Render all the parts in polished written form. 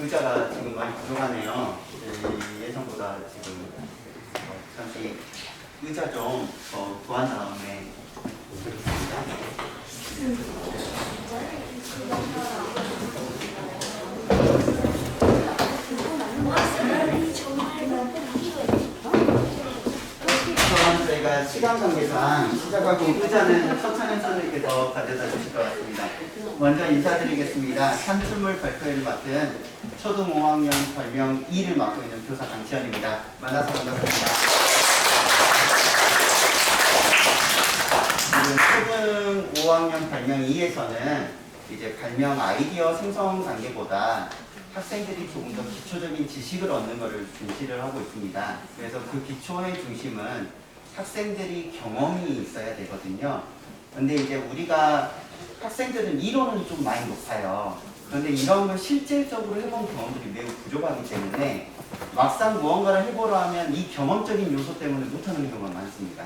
의자가 지금 많이 부족하네요. 예상보다 지금 잠시 의자 좀 구한 다음에 오겠습니다. 우선 저희가 시간 관계상 시작하고 의자는 서창현 선생님께서 가져다 주실 것 같습니다. 먼저 인사드리겠습니다. 산출물 발표를 맡은 초등 5학년 발명 2를 맡고 있는 교사 강치현입니다. 만나서 반갑습니다. 지금 초등 5학년 발명 2에서는 이제 발명 아이디어 생성 단계보다 학생들이 조금 더 기초적인 지식을 얻는 것을 중시를 하고 있습니다. 그래서 그 기초의 중심은 학생들이 경험이 있어야 되거든요. 근데 이제 우리가 학생들은 이론은 좀 많이 높아요. 그런데 이런 걸 실질적으로 해본 경험들이 매우 부족하기 때문에 막상 무언가를 해보려 하면 이 경험적인 요소 때문에 못하는 경우가 많습니다.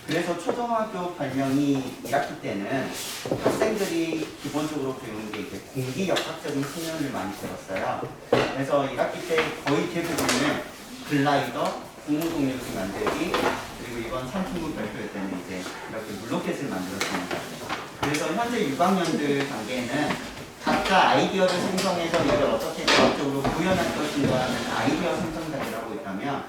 그래서 초등학교 발명이 1학기 때는 학생들이 기본적으로 배우는 게 이제 공기역학적인 측면을 많이 배웠어요. 그래서 1학기 때 거의 대부분은 글라이더, 고무동력을 만들기, 그리고 이번 상품을 발표할 때는 이제 이렇게 물로켓을 만들었습니다. 그래서 현재 6학년들 단계에는 각자 아이디어를 생성해서 이걸 어떻게 과학적으로 구현할 것인가 하는 아이디어 생성 단계를 하고 있다면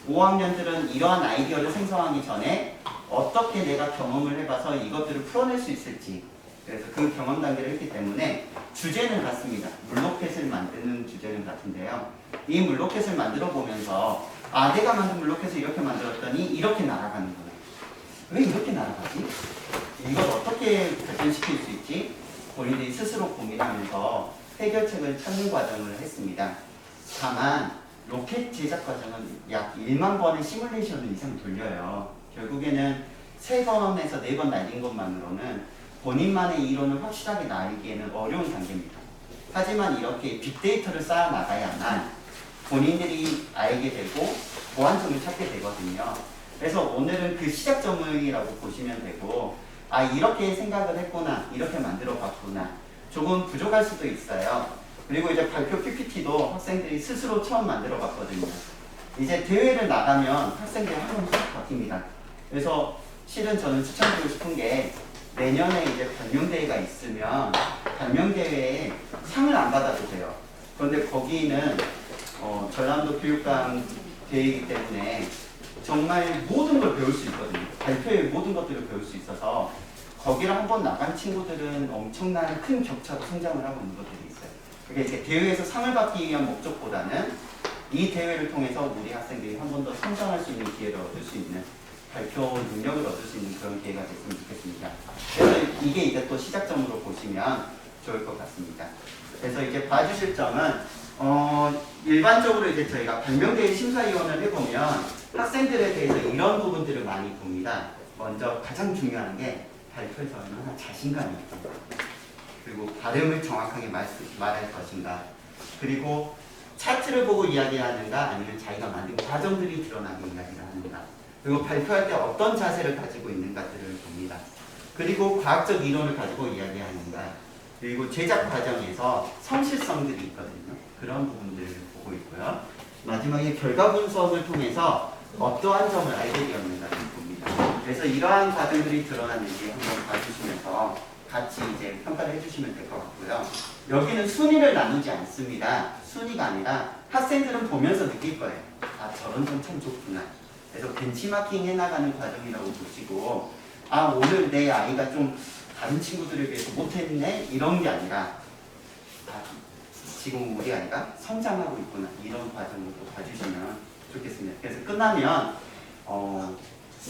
5학년들은 이러한 아이디어를 생성하기 전에 어떻게 내가 경험을 해봐서 이것들을 풀어낼 수 있을지, 그래서 그 경험 단계를 했기 때문에 주제는 같습니다. 물로켓을 만드는 주제는 같은데요. 이 물로켓을 만들어 보면서 내가 만든 물로켓을 이렇게 만들었더니 이렇게 날아가는 거예요. 왜 이렇게 날아가지? 이걸 어떻게 발전시킬 수 있지? 본인들이 스스로 고민하면서 해결책을 찾는 과정을 했습니다. 다만 로켓 제작 과정은 약 1만 번의 시뮬레이션을 이상 돌려요. 결국에는 3번에서 4번 날린 것만으로는 본인만의 이론을 확실하게 날리기에는 어려운 단계입니다. 하지만 이렇게 빅데이터를 쌓아 나가야만 본인들이 알게 되고 보완점을 찾게 되거든요. 그래서 오늘은 그 시작점이라고 보시면 되고, 이렇게 생각을 했구나, 이렇게 만들어 봤구나, 조금 부족할 수도 있어요. 그리고 이제 발표 PPT도 학생들이 스스로 처음 만들어 봤거든요. 이제 대회를 나가면 학생들이 하루는 싹 바뀝니다. 그래서 실은 저는 추천드리고 싶은 게 내년에 이제 발명대회가 있으면 발명대회에 상을 안 받아도 돼요. 그런데 거기는 전남도 교육감 대회이기 때문에 정말 모든 걸 배울 수 있거든요. 발표의 모든 것들을 배울 수 있어서 거기를 한번 나간 친구들은 엄청난 큰 격차로 성장을 하고 있는 것들이 있어요. 그게 이제 대회에서 상을 받기 위한 목적보다는 이 대회를 통해서 우리 학생들이 한 번 더 성장할 수 있는 기회를 얻을 수 있는, 발표 능력을 얻을 수 있는 그런 기회가 됐으면 좋겠습니다. 그래서 이게 이제 또 시작점으로 보시면 좋을 것 같습니다. 그래서 이제 봐주실 점은 일반적으로 이제 저희가 발명대회 심사위원을 해보면 학생들에 대해서 이런 부분들을 많이 봅니다. 먼저 가장 중요한 게 발표에서 얼마나 자신감이 있고, 그리고 발음을 정확하게 말할 것인가, 그리고 차트를 보고 이야기하는가 아니면 자기가 만든 과정들이 드러나게 이야기를 하는가, 그리고 발표할 때 어떤 자세를 가지고 있는가들을 봅니다. 그리고 과학적 이론을 가지고 이야기하는가, 그리고 제작 과정에서 성실성들이 있거든요. 그런 부분들을 보고 있고요. 마지막에 결과 분석을 통해서 어떠한 점을 알게 되었는가를 봅니다. 그래서 이러한 과정들이 드러났는지 한번 봐주시면서 같이 이제 평가를 해주시면 될 것 같고요. 여기는 순위를 나누지 않습니다. 순위가 아니라 학생들은 보면서 느낄 거예요. 저런 점 참 좋구나. 그래서 벤치마킹 해나가는 과정이라고 보시고, 오늘 내 아이가 좀 다른 친구들에 비해서 못했네? 이런 게 아니라, 지금 우리 아이가 성장하고 있구나. 이런 과정으로 봐주시면 좋겠습니다. 그래서 끝나면,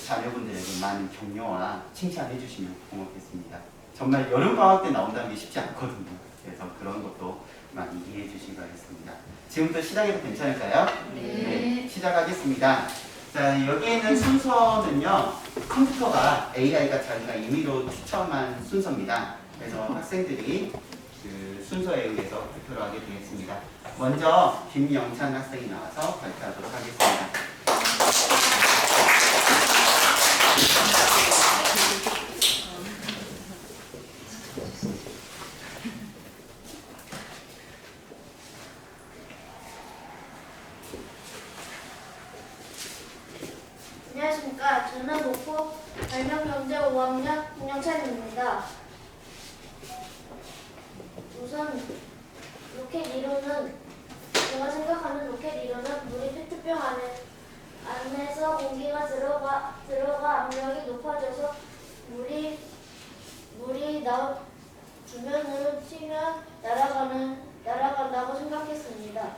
자녀분들에게 많은 격려와 칭찬해 주시면 고맙겠습니다. 정말 여름방학 때 나온다는 게 쉽지 않거든요. 그래서 그런 것도 많이 이해해 주시기 바라겠습니다. 지금부터 시작해도 괜찮을까요? 네. 시작하겠습니다. 자, 여기에 있는 순서는요, 컴퓨터가 AI가 자기가 임의로 추첨한 순서입니다. 그래서 학생들이 그 순서에 의해서 발표를 하게 되겠습니다. 먼저 김영찬 학생이 나와서 발표하도록 하겠습니다. 되려면 물이 페트병 안에서 공기가 들어가 압력이 높아져서 물이 주변으로 튀면 날아간다고 생각했습니다.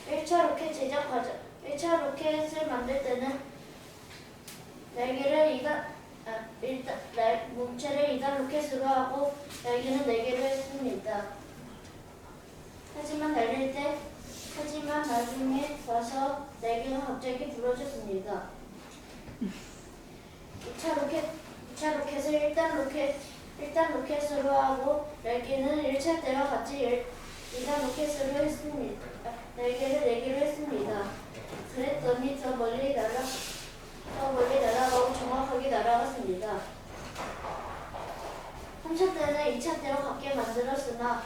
1차 로켓 제작 과정 1차 로켓을 만들 때는 몸체를 2단 로켓으로 하고 날개는 4개로 했습니다. 하지만 나중에 와서 날개가 갑자기 부러졌습니다. 2차 로켓을 1단 로켓으로 하고 날개는 1차 때와 같이 2단 로켓으로 했습니다. 날개를 4개로 했습니다. 그랬더니 더 멀리 날아가고 정확하게 날아갔습니다. 3차 때는 2차 때와 같게 만들었습니다.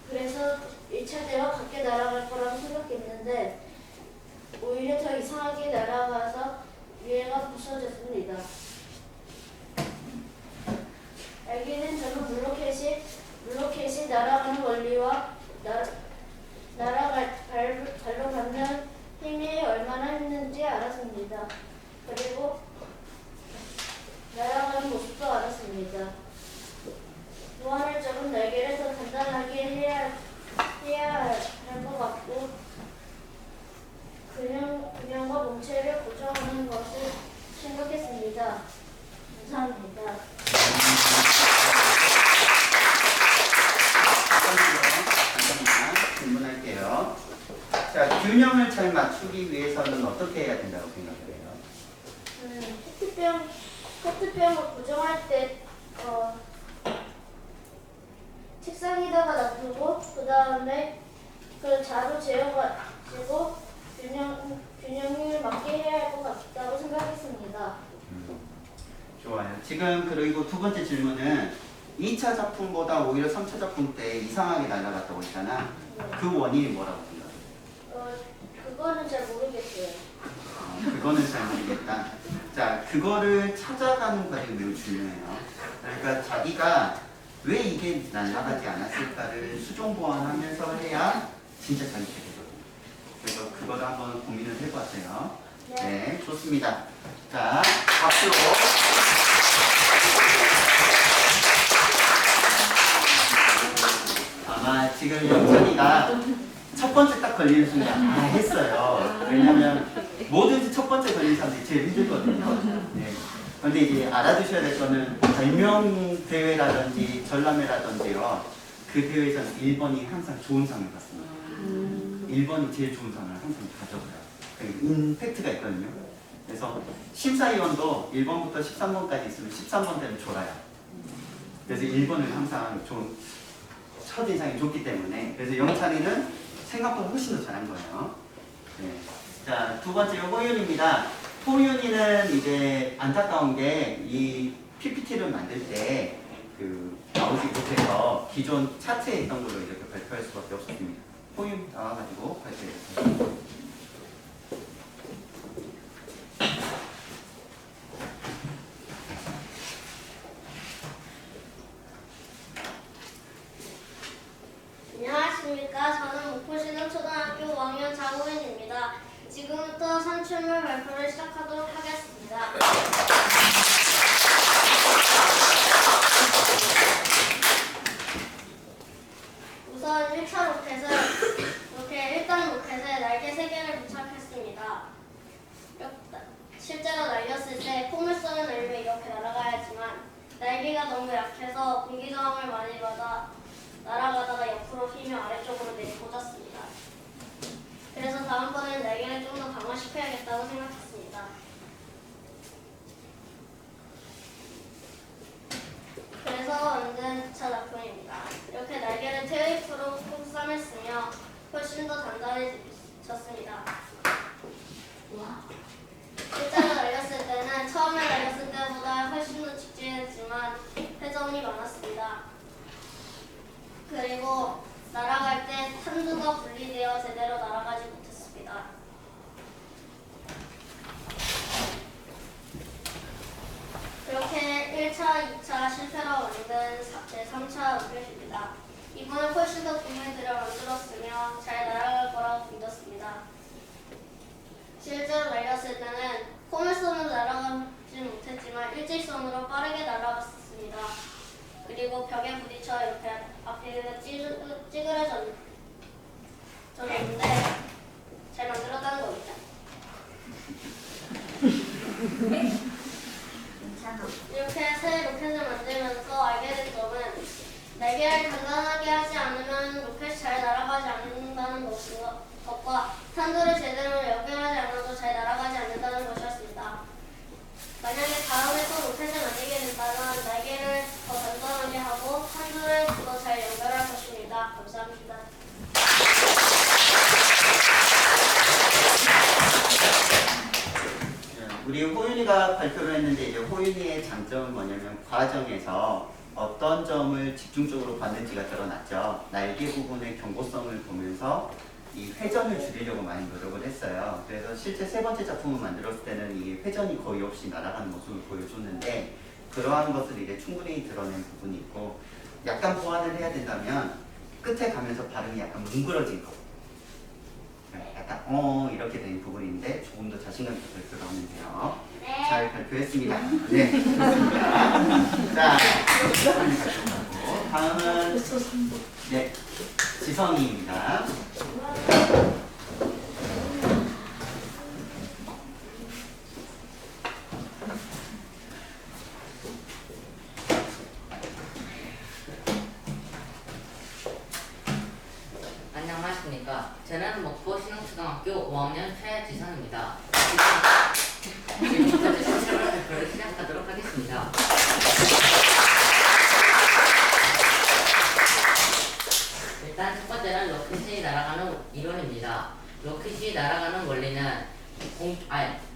그래서 1차 때와 같게 날아갈 거라고 생각했는데 오히려 더 이상하게 날아가서 위에가 부서졌습니다. 알기는 저는 물로켓이 날아가는 원리와 발로 받는 힘이 얼마나 힘든지 알았습니다. 그리고 날아가는 모습도 알았습니다. 무한을 적은 날개를 더 단단하게 해야 할 것 같고 균형과 몸체를 고정하는 것을 생각했습니다. 감사합니다. 감사합니다. 질문할게요. 자, 균형을 잘 맞추기 위해서는 어떻게 해야 된다고 생각해요? 페트병을 고정할 때 책상에다가 놔두고 그 다음에 그 자로 재어가지고 균형을 맞게 해야 할 것 같다고 생각했습니다. 좋아요. 지금 그리고 두 번째 질문은 2차 작품보다 오히려 3차 작품 때 이상하게 날아갔다고 했잖아. 그 원인이 뭐라고 생각해요? 그거는 잘 모르겠어요. 그거는 잘 모르겠다. 자, 그거를 찾아가는 과정이 매우 중요해요. 그러니까 자기가 왜 이게 날아가지 않았을까를 수정 보완하면서 해야 진짜 잘 되거든요. 그래서 그거를 한번 고민을 해봤어요. 네, 좋습니다. 자, 박수로. 아마 지금 영찬이가 첫 번째 딱 걸리는 순간 했어요. 왜냐면 뭐든지 첫 번째 걸리는 사람들이 제일 힘들거든요. 네. 근데 이제 알아두셔야 될 거는 발명 대회라든지 전람회라든지요. 그 대회에서는 1번이 항상 좋은 상을 받습니다. 1번이 제일 좋은 상을 항상 가져가요. 임팩트가 있거든요. 그래서 심사위원도 1번부터 13번까지 있으면 13번 되면 졸아요. 그래서 1번을 항상 좀 첫인상이 좋기 때문에. 그래서 영찬이는 생각보다 훨씬 더 잘한 거예요. 네. 자, 두 번째 호윤입니다. 호윤이는 이제 안타까운 게 이 PPT를 만들 때 그 나오지 못해서 기존 차트에 있던 걸로 이렇게 발표할 수밖에 없었습니다. 호윤 나와가지고 발표해주세요. 안녕하십니까. 저는 목포시는 초등학교 5학년 장호연입니다. 지금부터 산출물 발표를 시작하도록 하겠습니다. 우선 1차 로켓은 1단 로켓에 날개 3개를 부착했습니다. 실제로 날렸을 때 포물선을 날리면 이렇게 날아가야지만 날개가 너무 약해서 공기 저항을 많이 받아 날아가다가 옆으로 휘며 아래쪽으로 내리꽂았습니다. 그래서 다음번에는 날개를 좀 더 강화시켜야겠다고 생각했습니다. 그래서 만든 2차 작품입니다. 이렇게 날개를 테이프로 꼭 싸맸으며 훨씬 더 단단해졌습니다. 실제로 날렸을 때는 처음에 날렸을 때보다 훨씬 더 직진했지만 회전이 많았습니다. 그리고 날아갈 때 탄두가 분리되어 제대로 날아가지 못했습니다. 이렇게 1차, 2차 실패로 만든 제 3차 로켓입니다. 이번에 훨씬 더 동물들을 만들었으며 잘 날아갈 거라고 믿었습니다. 실제로 날렸을 때는 포물선으로 날아가지는 못했지만 일직선으로 빠르게 날아갔습니다. 그리고 벽에 부딪혀 이렇게 앞뒤가 찌그러졌는데 잘 만들었다는 거겠죠? 이렇게 새 로켓을 만들면서 알게 된 점은 날개를 단단하게 하지 않으면 로켓이 잘 날아가지 않는다는 것과 탄도를 제대로 연결하지 않아도 잘 날아가지 않는다는 것이었습니다. 만약에 다음에 또 로켓을 만들게 된다면 날개를 더 단단하게 하고 탄도를 더 잘 연결할 것입니다. 감사합니다. 우리 호윤이가 발표를 했는데 이제 호윤이의 장점은 뭐냐면 과정에서 어떤 점을 집중적으로 봤는지가 드러났죠. 날개 부분의 경고성을 보면서 이 회전을 줄이려고 많이 노력을 했어요. 그래서 실제 세 번째 작품을 만들었을 때는 이 회전이 거의 없이 날아가는 모습을 보여줬는데 그러한 것을 이제 충분히 드러낸 부분이 있고 약간 보완을 해야 된다면 끝에 가면서 발음이 약간 뭉그러진 거. 약간 이렇게 된 부분인데 조금 더 자신감 있게 발표를 하면 돼요. 네. 잘 발표했습니다. 네, 좋습니다. 자, 다음은 네, 지성이입니다. 안녕하십니까. 저는 목포 신흥초등학교 5학년 최지성입니다. 지금부터 제 실체를 발표를 시작하도록 하겠습니다. 일단 첫 번째는 로켓이 날아가는 이론입니다. 로켓이 날아가는 원리는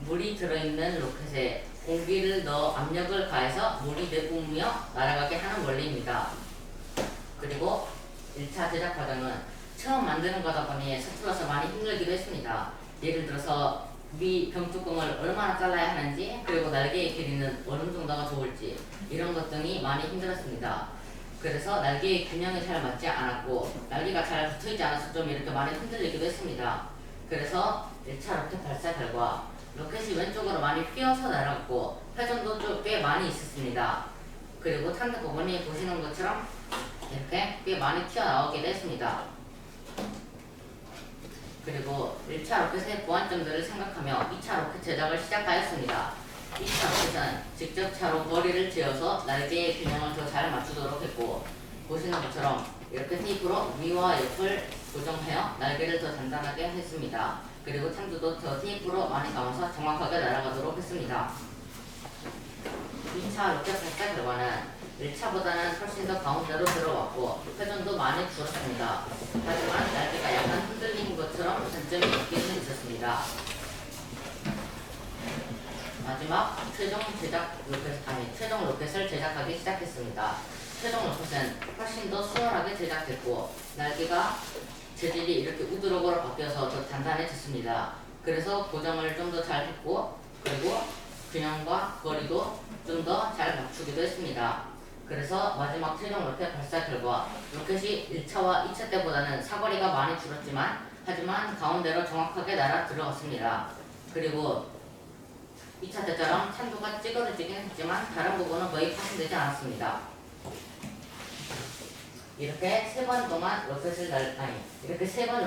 물이 들어있는 로켓에 공기를 넣어 압력을 가해서 물이 내뿜으며 날아가게 하는 원리입니다. 그리고 1차 제작 과정은 처음 만드는 거다 보니 서툴러서 많이 힘들기도 했습니다. 예를 들어서 위 병뚜껑을 얼마나 잘라야 하는지, 그리고 날개의 길이는 어느 정도가 좋을지, 이런 것 등이 많이 힘들었습니다. 그래서 날개의 균형이 잘 맞지 않았고 날개가 잘 붙어있지 않아서 좀 이렇게 많이 흔들리기도 했습니다. 그래서 1차 로켓 발사 결과 로켓이 왼쪽으로 많이 휘어서 날아갔고 회전도 꽤 많이 있었습니다. 그리고 탄도 부분이 보시는 것처럼 이렇게 꽤 많이 튀어나오게 됐습니다. 그리고 1차 로켓의 보완점들을 생각하며 2차 로켓 제작을 시작하였습니다. 2차 로켓은 직접 차로 머리를 재어서 날개의 균형을 더 잘 맞추도록 했고, 보시는 것처럼 이렇게 테이프로 위와 옆을 고정하여 날개를 더 단단하게 했습니다. 그리고 탄두도 더 테이프로 많이 감아서 정확하게 날아가도록 했습니다. 2차 로켓 발사 결과는 1차보다는 훨씬 더 가운데로 들어왔고 회전도 많이 줄었습니다. 하지만 날개가 약간 흔들리는 것처럼 단점이 있기는 있었습니다. 마지막 최종 로켓을 제작하기 시작했습니다. 최종 로켓은 훨씬 더 수월하게 제작됐고 날개가 재질이 이렇게 우드럭으로 바뀌어서 더 단단해졌습니다. 그래서 고정을 좀 더 잘 했고, 그리고 균형과 거리도 좀 더 잘 맞추기도 했습니다. 그래서 마지막 최종 로켓 발사 결과 로켓이 1차와 2차 때보다는 사거리가 많이 줄었지만 하지만 가운데로 정확하게 날아 들어갔습니다. 그리고 2차 때처럼 탄도가 찌그러지긴 했지만 다른 부분은 거의 파손되지 않았습니다. 이렇게 세 번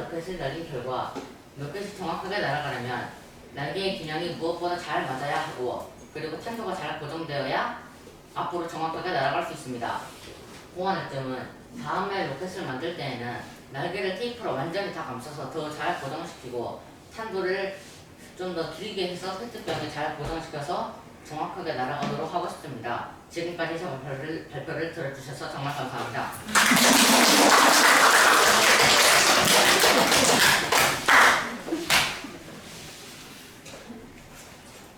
로켓을 날린 결과 로켓이 정확하게 날아가려면 날개의 균형이 무엇보다 잘 맞아야 하고, 그리고 탄도가 잘 고정되어야 앞으로 정확하게 날아갈 수 있습니다. 보완할 점은 다음에 로켓을 만들 때에는 날개를 테이프로 완전히 다 감싸서 더 잘 고정시키고 탄도를 좀 더 길게 해서 페트병에 잘 고정시켜서 정확하게 날아가도록 하고 싶습니다. 지금까지 제 발표를 들어주셔서 정말 감사합니다.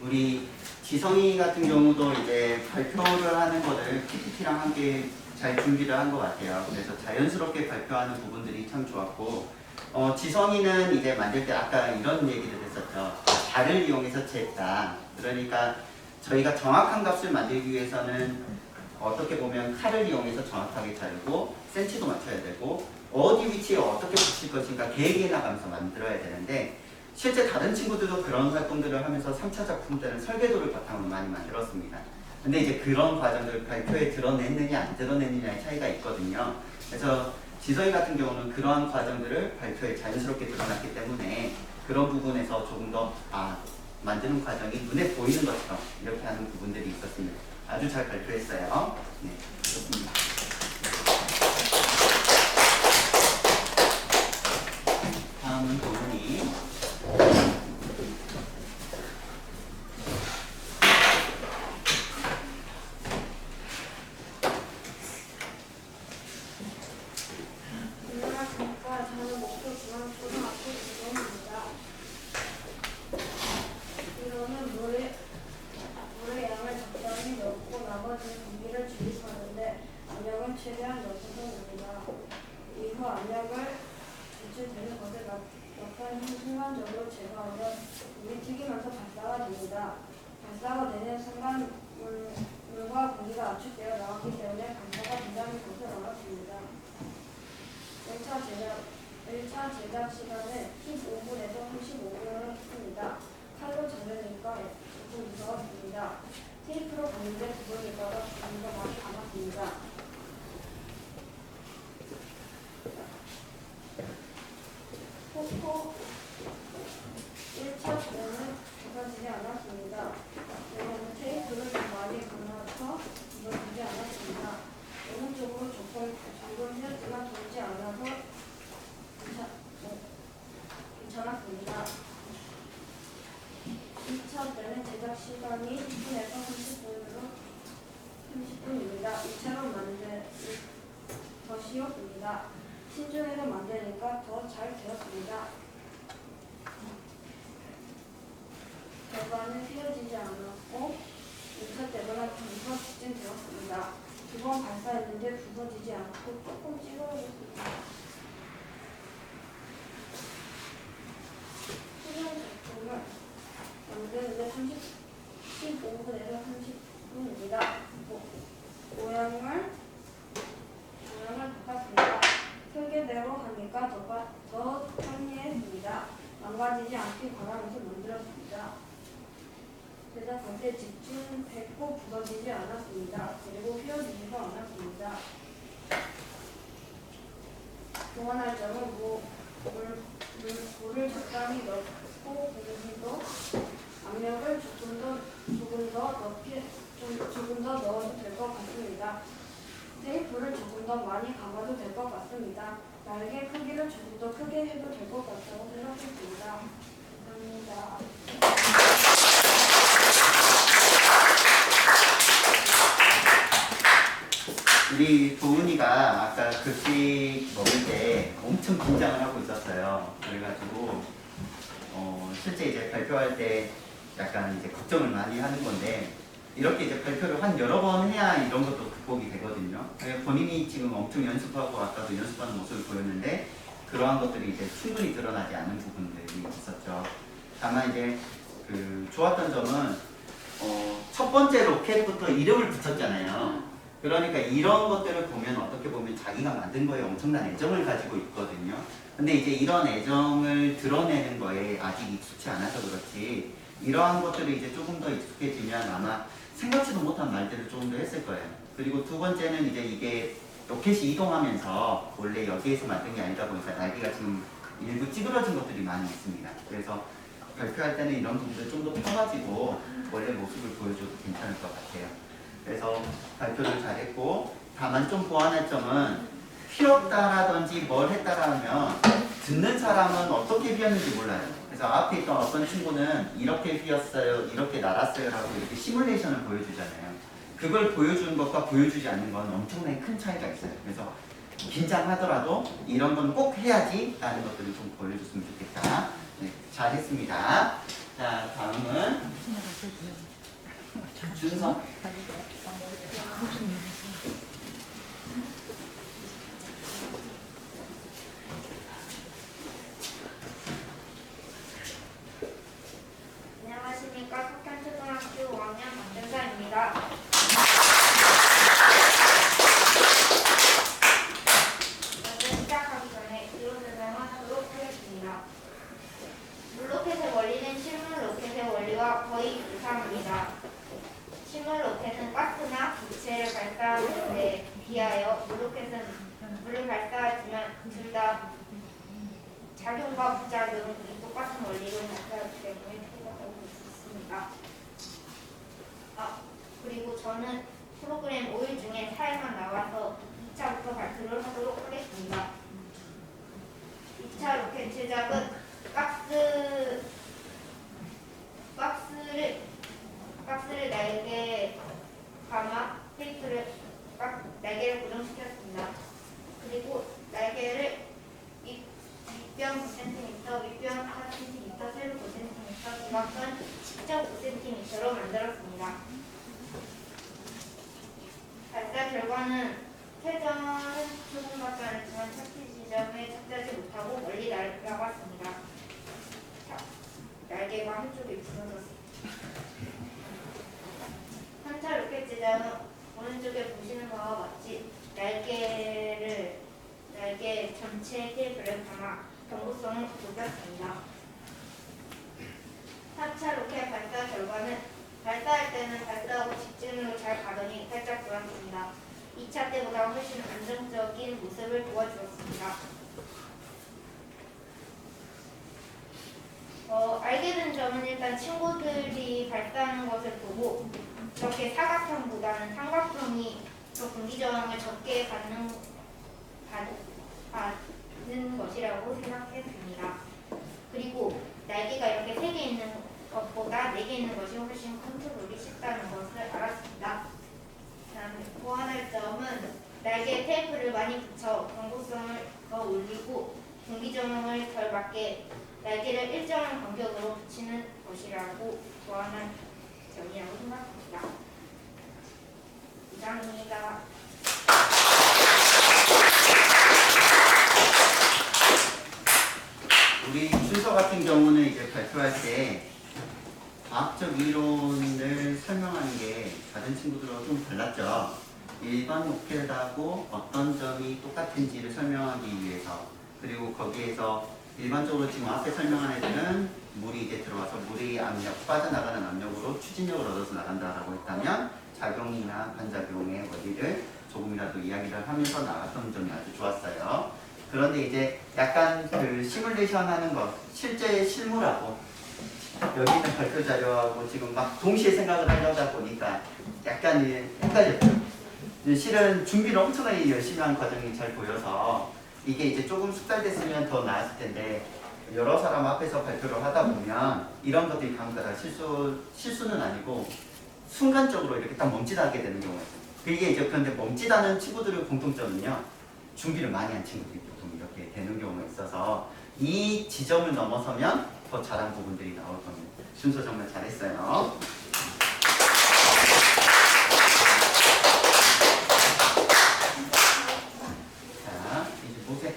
우리 지성이 같은 경우도 이제 발표를 하는 거를 PPT랑 함께 잘 준비를 한 것 같아요. 그래서 자연스럽게 발표하는 부분들이 참 좋았고, 지성이는 이제 만들 때 아까 이런 얘기를 했었죠. 발을 이용해서 쟀다. 그러니까 저희가 정확한 값을 만들기 위해서는 어떻게 보면 칼을 이용해서 정확하게 자르고 센치도 맞춰야 되고 어디 위치에 어떻게 붙일 것인가 계획해 나가면서 만들어야 되는데 실제 다른 친구들도 그런 활동들을 하면서 3차 작품 때는 설계도를 바탕으로 많이 만들었습니다. 근데 이제 그런 과정들을 발표에 드러냈느냐 안 드러냈느냐의 차이가 있거든요. 그래서 지서희 같은 경우는 그러한 과정들을 발표에 자연스럽게 드러났기 때문에 그런 부분에서 조금 더 만드는 과정이 눈에 보이는 것처럼 이렇게 하는 부분들이 있었습니다. 아주 잘 발표했어요. 네, 좋습니다. 다음은 도훈이. 안녕하십니까. 저는 목표 중앙초등학교 이동입니다. 이거는 물의 양을 적당히 넣고 나머지는 공기를 주입하는데 압력은 최대한 넣어서 됩니다. 이후 압력을 배출되는 것을 막판히 순간적으로 제거하면 물이 튀기면서 발사가 됩니다. 발사가 되는 순간 물과 공기가 압축되어 나왔기 때문에 발사가 된다는 것을 알았습니다. 1차 제작 시간은 15분에서 35분을 했습니다. 칼로 자르니까 조금 무서웠습니다. 테이프로 봤는데 부분일까봐 조금 더 많이 감았습니다. 포토 1차 때는 부서지지 않았습니다. 왜냐하면 테이프를 좀 많이 감아서 부서지지 않았습니다. 오른쪽으로 조금 했지만 돌지 않아서 괜찮았습니다. 2차 때는 제작 시간이 10분에서 30분입니다. 2차로 만들기 더 쉬웠습니다. 신중해서 만드니까 더 잘 되었습니다. 결과는 휘어지지 않았고 2차 때보다 더 직진되었습니다. 2번 발사했는데 부서지지 않고 조금 찌그러졌습니다. 수정 제품을 만드는데 15분에서 30분입니다. 모양을 바꿨습니다. 설계대로 하니까 더 편리했습니다. 망가지지 않길 바라면서 만들었습니다. 제작할 때 집중했고 부서지지 않았습니다. 그리고 휘어지지도 않았습니다. 보완할 점은 물을 적당히 넣고 공기도 압력을 조금 더 넣어도 될 것 같습니다. 테이프를 조금 더 많이 감아도 될 것 같습니다. 날개 크기를 조금 더 크게 해도 될 것 같다고 생각했습니다. 감사합니다. 우리 도훈이가 아까 급식 먹을 때 엄청 긴장을 하고 있었어요. 그래가지고 실제 이제 발표할 때 약간 이제 걱정을 많이 하는 건데 이렇게 이제 발표를 한 여러 번 해야 이런 것도 극복이 되거든요. 본인이 지금 엄청 연습하고 아까도 연습하는 모습을 보였는데 그러한 것들이 이제 충분히 드러나지 않는 부분들이 있었죠. 다만 이제 좋았던 점은 첫 번째 로켓부터 이름을 붙였잖아요. 그러니까 이런 것들을 보면 어떻게 보면 자기가 만든 거에 엄청난 애정을 가지고 있거든요. 근데 이제 이런 애정을 드러내는 거에 아직 익숙치 않아서 그렇지 이러한 것들이 이제 조금 더 익숙해지면 아마 생각지도 못한 말들을 조금 더 했을 거예요. 그리고 두 번째는 이제 이게 로켓이 이동하면서 원래 여기에서 만든 게 아니다 보니까 날개가 지금 일부 찌그러진 것들이 많이 있습니다. 그래서 발표할 때는 이런 부분들 좀 더 펴가지고 원래 모습을 보여줘도 괜찮을 것 같아요. 그래서 발표를 잘했고 다만 좀 보완할 점은 휘었다라든지 뭘 했다라 하면 듣는 사람은 어떻게 휘었는지 몰라요. 그래서 앞에 있던 어떤 친구는 이렇게 휘었어요, 이렇게 날았어요 라고 이렇게 시뮬레이션을 보여주잖아요. 그걸 보여주는 것과 보여주지 않는 건 엄청나게 큰 차이가 있어요. 그래서 긴장하더라도 이런 건 꼭 해야지 라는 것들을 좀 보여줬으면 좋겠다. 네, 잘했습니다. 자, 다음은 준서. 안녕하십니까. 석현초등학교 5학년 박준서입니다. 발사하는 데 비하여 로켓은 물을 발사하지만 둘 다 작용과 부작용이 똑같은 원리로 발사하기 때문에 생각하고 있습니다. 그리고 저는 프로그램 5일 중에 4일만 나와서 2차부터 발표를 하도록 하겠습니다. 2차 로켓 제작은 박스를 날개에 감아 테이프를 날개를 고정시켰습니다. 그리고 날개를 윗변 9cm, 윗변 4cm, 세로 9cm, 중앙선 10.5cm로 만들었습니다. 발사 결과는 최저는 조금밖에 안 했지만 착지 지점에 착지하지 못하고 멀리 날아갔습니다. 날개가 한쪽에 부서졌습니다. 3차 로켓 제작은 오른쪽에 보시는 바와 같이 날개 전체에 테이프를 감아 경고성을 높였습니다. 4차 로켓 발사 결과는 발사할 때는 발사하고 직진으로 잘 가더니 살짝 돌았습니다. 2차 때보다 훨씬 안정적인 모습을 보여주었습니다. 알게 된 점은 일단 친구들이 발사하는 것을 보고 이렇게 사각형보다는 삼각형이 더 공기 저항을 적게 받는 것이라고 생각했습니다. 그리고 날개가 이렇게 3개 있는 것보다 4개 있는 것이 훨씬 컨트롤이 쉽다는 것을 알았습니다. 다음에 보완할 점은 날개에 테이프를 많이 붙여 경고성을 더 올리고 공기 저항을 덜 받게 날개를 일정한 간격으로 붙이는 것이라고 보완할 점이라고 생각합니다. 이상입니다. 우리 순서 같은 경우는 이제 발표할 때 과학적 이론을 설명하는 게 다른 친구들하고 좀 달랐죠. 일반 로켓하고 어떤 점이 똑같은지를 설명하기 위해서, 그리고 거기에서 일반적으로 지금 앞에 설명한 애들은 물이 이제 들어와서 물의 압력, 빠져나가는 압력으로 추진력을 얻어서 나간다라고 했다면 작용이나 반작용의 원리를 조금이라도 이야기를 하면서 나갔던 점이 아주 좋았어요. 그런데 이제 약간 그 시뮬레이션 하는 것, 실제 실무라고 여기 있는 발표 자료하고 지금 막 동시에 생각을 하려다 보니까 약간 헷갈렸죠. 실은 준비를 엄청나게 열심히 한 과정이 잘 보여서 이게 이제 조금 숙달됐으면 더 나았을 텐데 여러 사람 앞에서 발표를 하다 보면 이런 것들이 간혹 다 실수는 아니고 순간적으로 이렇게 딱 멈칫하게 되는 경우가 있어요. 그게 이제 그런데 멈칫하는 친구들의 공통점은요, 준비를 많이 한 친구들이 보통 이렇게 되는 경우가 있어서 이 지점을 넘어서면 더 잘한 부분들이 나올 겁니다. 순서 정말 잘했어요. 자, 이제 보세요.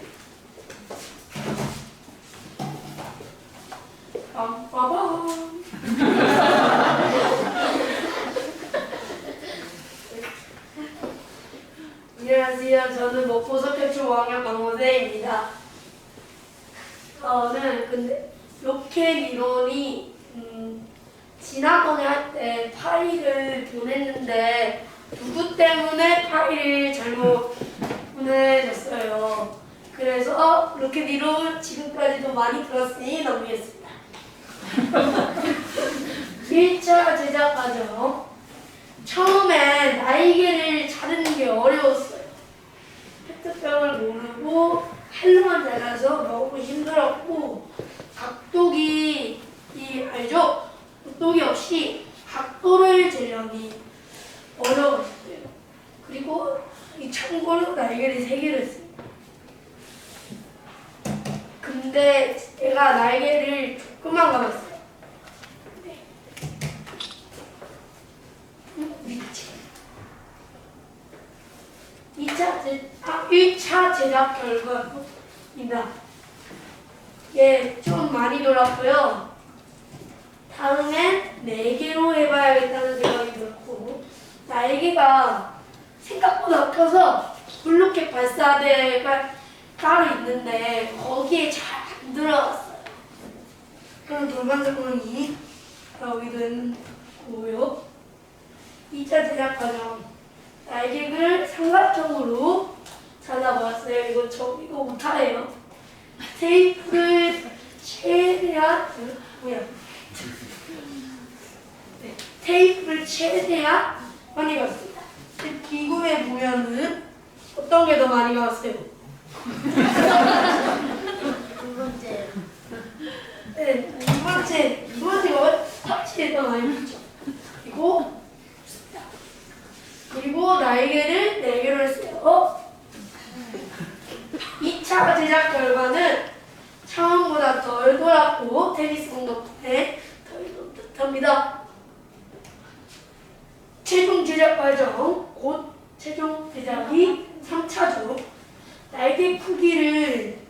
빠밤. 안녕하세요. 저는 목포석회초 5학년 강호세입니다. 저는 근데 로켓 이론이 지난번에 할 때 파일을 보냈는데 누구 때문에 파일을 잘못 보내줬어요. 그래서 로켓 이론 지금까지도 많이 들었으니 넘기겠습니다. 1차 제작 과정. 처음에 날개를 자르는 게 어려웠어요. 페트병을 모르고 칼로만 잘라서 너무 힘들었고, 각도기 알죠? 각도기 없이 각도를 재려니 어려웠어요. 그리고 이 참고로 날개를 3개를 했습니다. 근데 제가 날개를 조금만 감았어요. 1차 제작 결과입니다. 예, 좀 많이 돌았고요. 다음엔 4개로 해봐야겠다는 생각이 들었고, 날개가 생각보다 커서 블로켓 발사대가 따로 있는데 거기에 잘 안 들어갔어요. 그럼 돌반작용이 나오기도 했고요. 2차 제작 과정. 날개를 삼각형으로 잘라보았어요. 이거 못하래요. 테이프를 최대한 테이프를 최대한 많이 갔습니다. 기구에 보면은 어떤 게 더 많이 갔어요? 두 번째. 네, 두 번째가 터치에 더 많이 붙죠. 그리고 날개를 4개로 했어요. 2차 제작 결과는 처음보다 덜 돌았고 테니스 덕분에 덜 듯합니다. 최종 제작 과정, 곧 최종 제작이 3차죠. 날개 크기를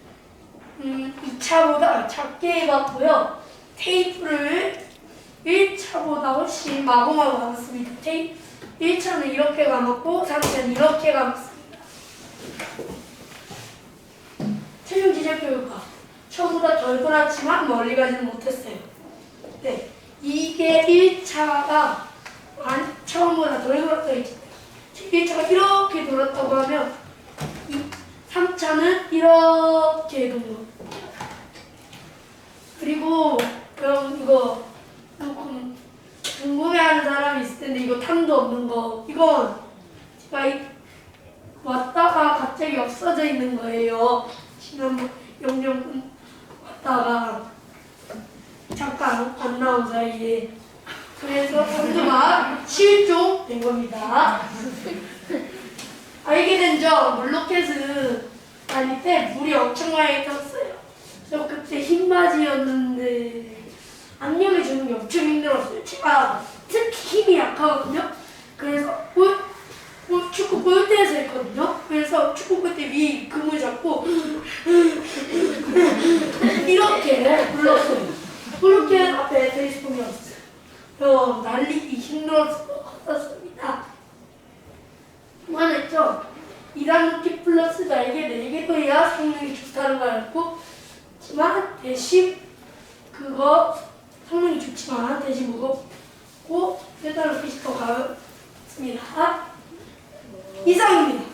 2차보다 작게 해봤고요. 테이프를 1차보다 훨씬 마구마구 감았습니다. 1차는 이렇게 감았고 3차는 이렇게 감았습니다. 최종 제작 결과 처음보다 덜 돌았지만 멀리 가지는 못했어요. 네, 이게 1차가 처음보다 덜 돌았다고 했잖아요. 1차가 이렇게 돌았다고 하면 3차는 이렇게 도는 거. 그리고 그럼 이거 조금 궁금해하는 사람이 있을 텐데 이거 탐도 없는 거. 이건 제가 왔다가 갑자기 없어져 있는 거예요. 지난번 영영 왔다가 잠깐 안 나온 사이에. 그래서 탐도가 실종된 겁니다. 알게 된 점, 물로켓은 다닐 때 물이 엄청 많이 떴어요. 저 그때 흰바지였는데 안녕해 주는 게 엄청 힘들었어요. 제가 특히 힘이 약하거든요. 그래서 축구 골대에서 했거든요. 그래서 축구 골대 위 금을 잡고 이렇게 불렀어요. 블루켓 앞에 테니스공이 없어요. 날리기 힘들었습니다. 그만했죠. 2단 루키 플러스 날개 4개도 해야 성능이 좋다는 걸 알고, 지만 대신 그거 성능이 좋지만 대신 무겁고 1단 루키씩 더 가볍습니다. 이상입니다.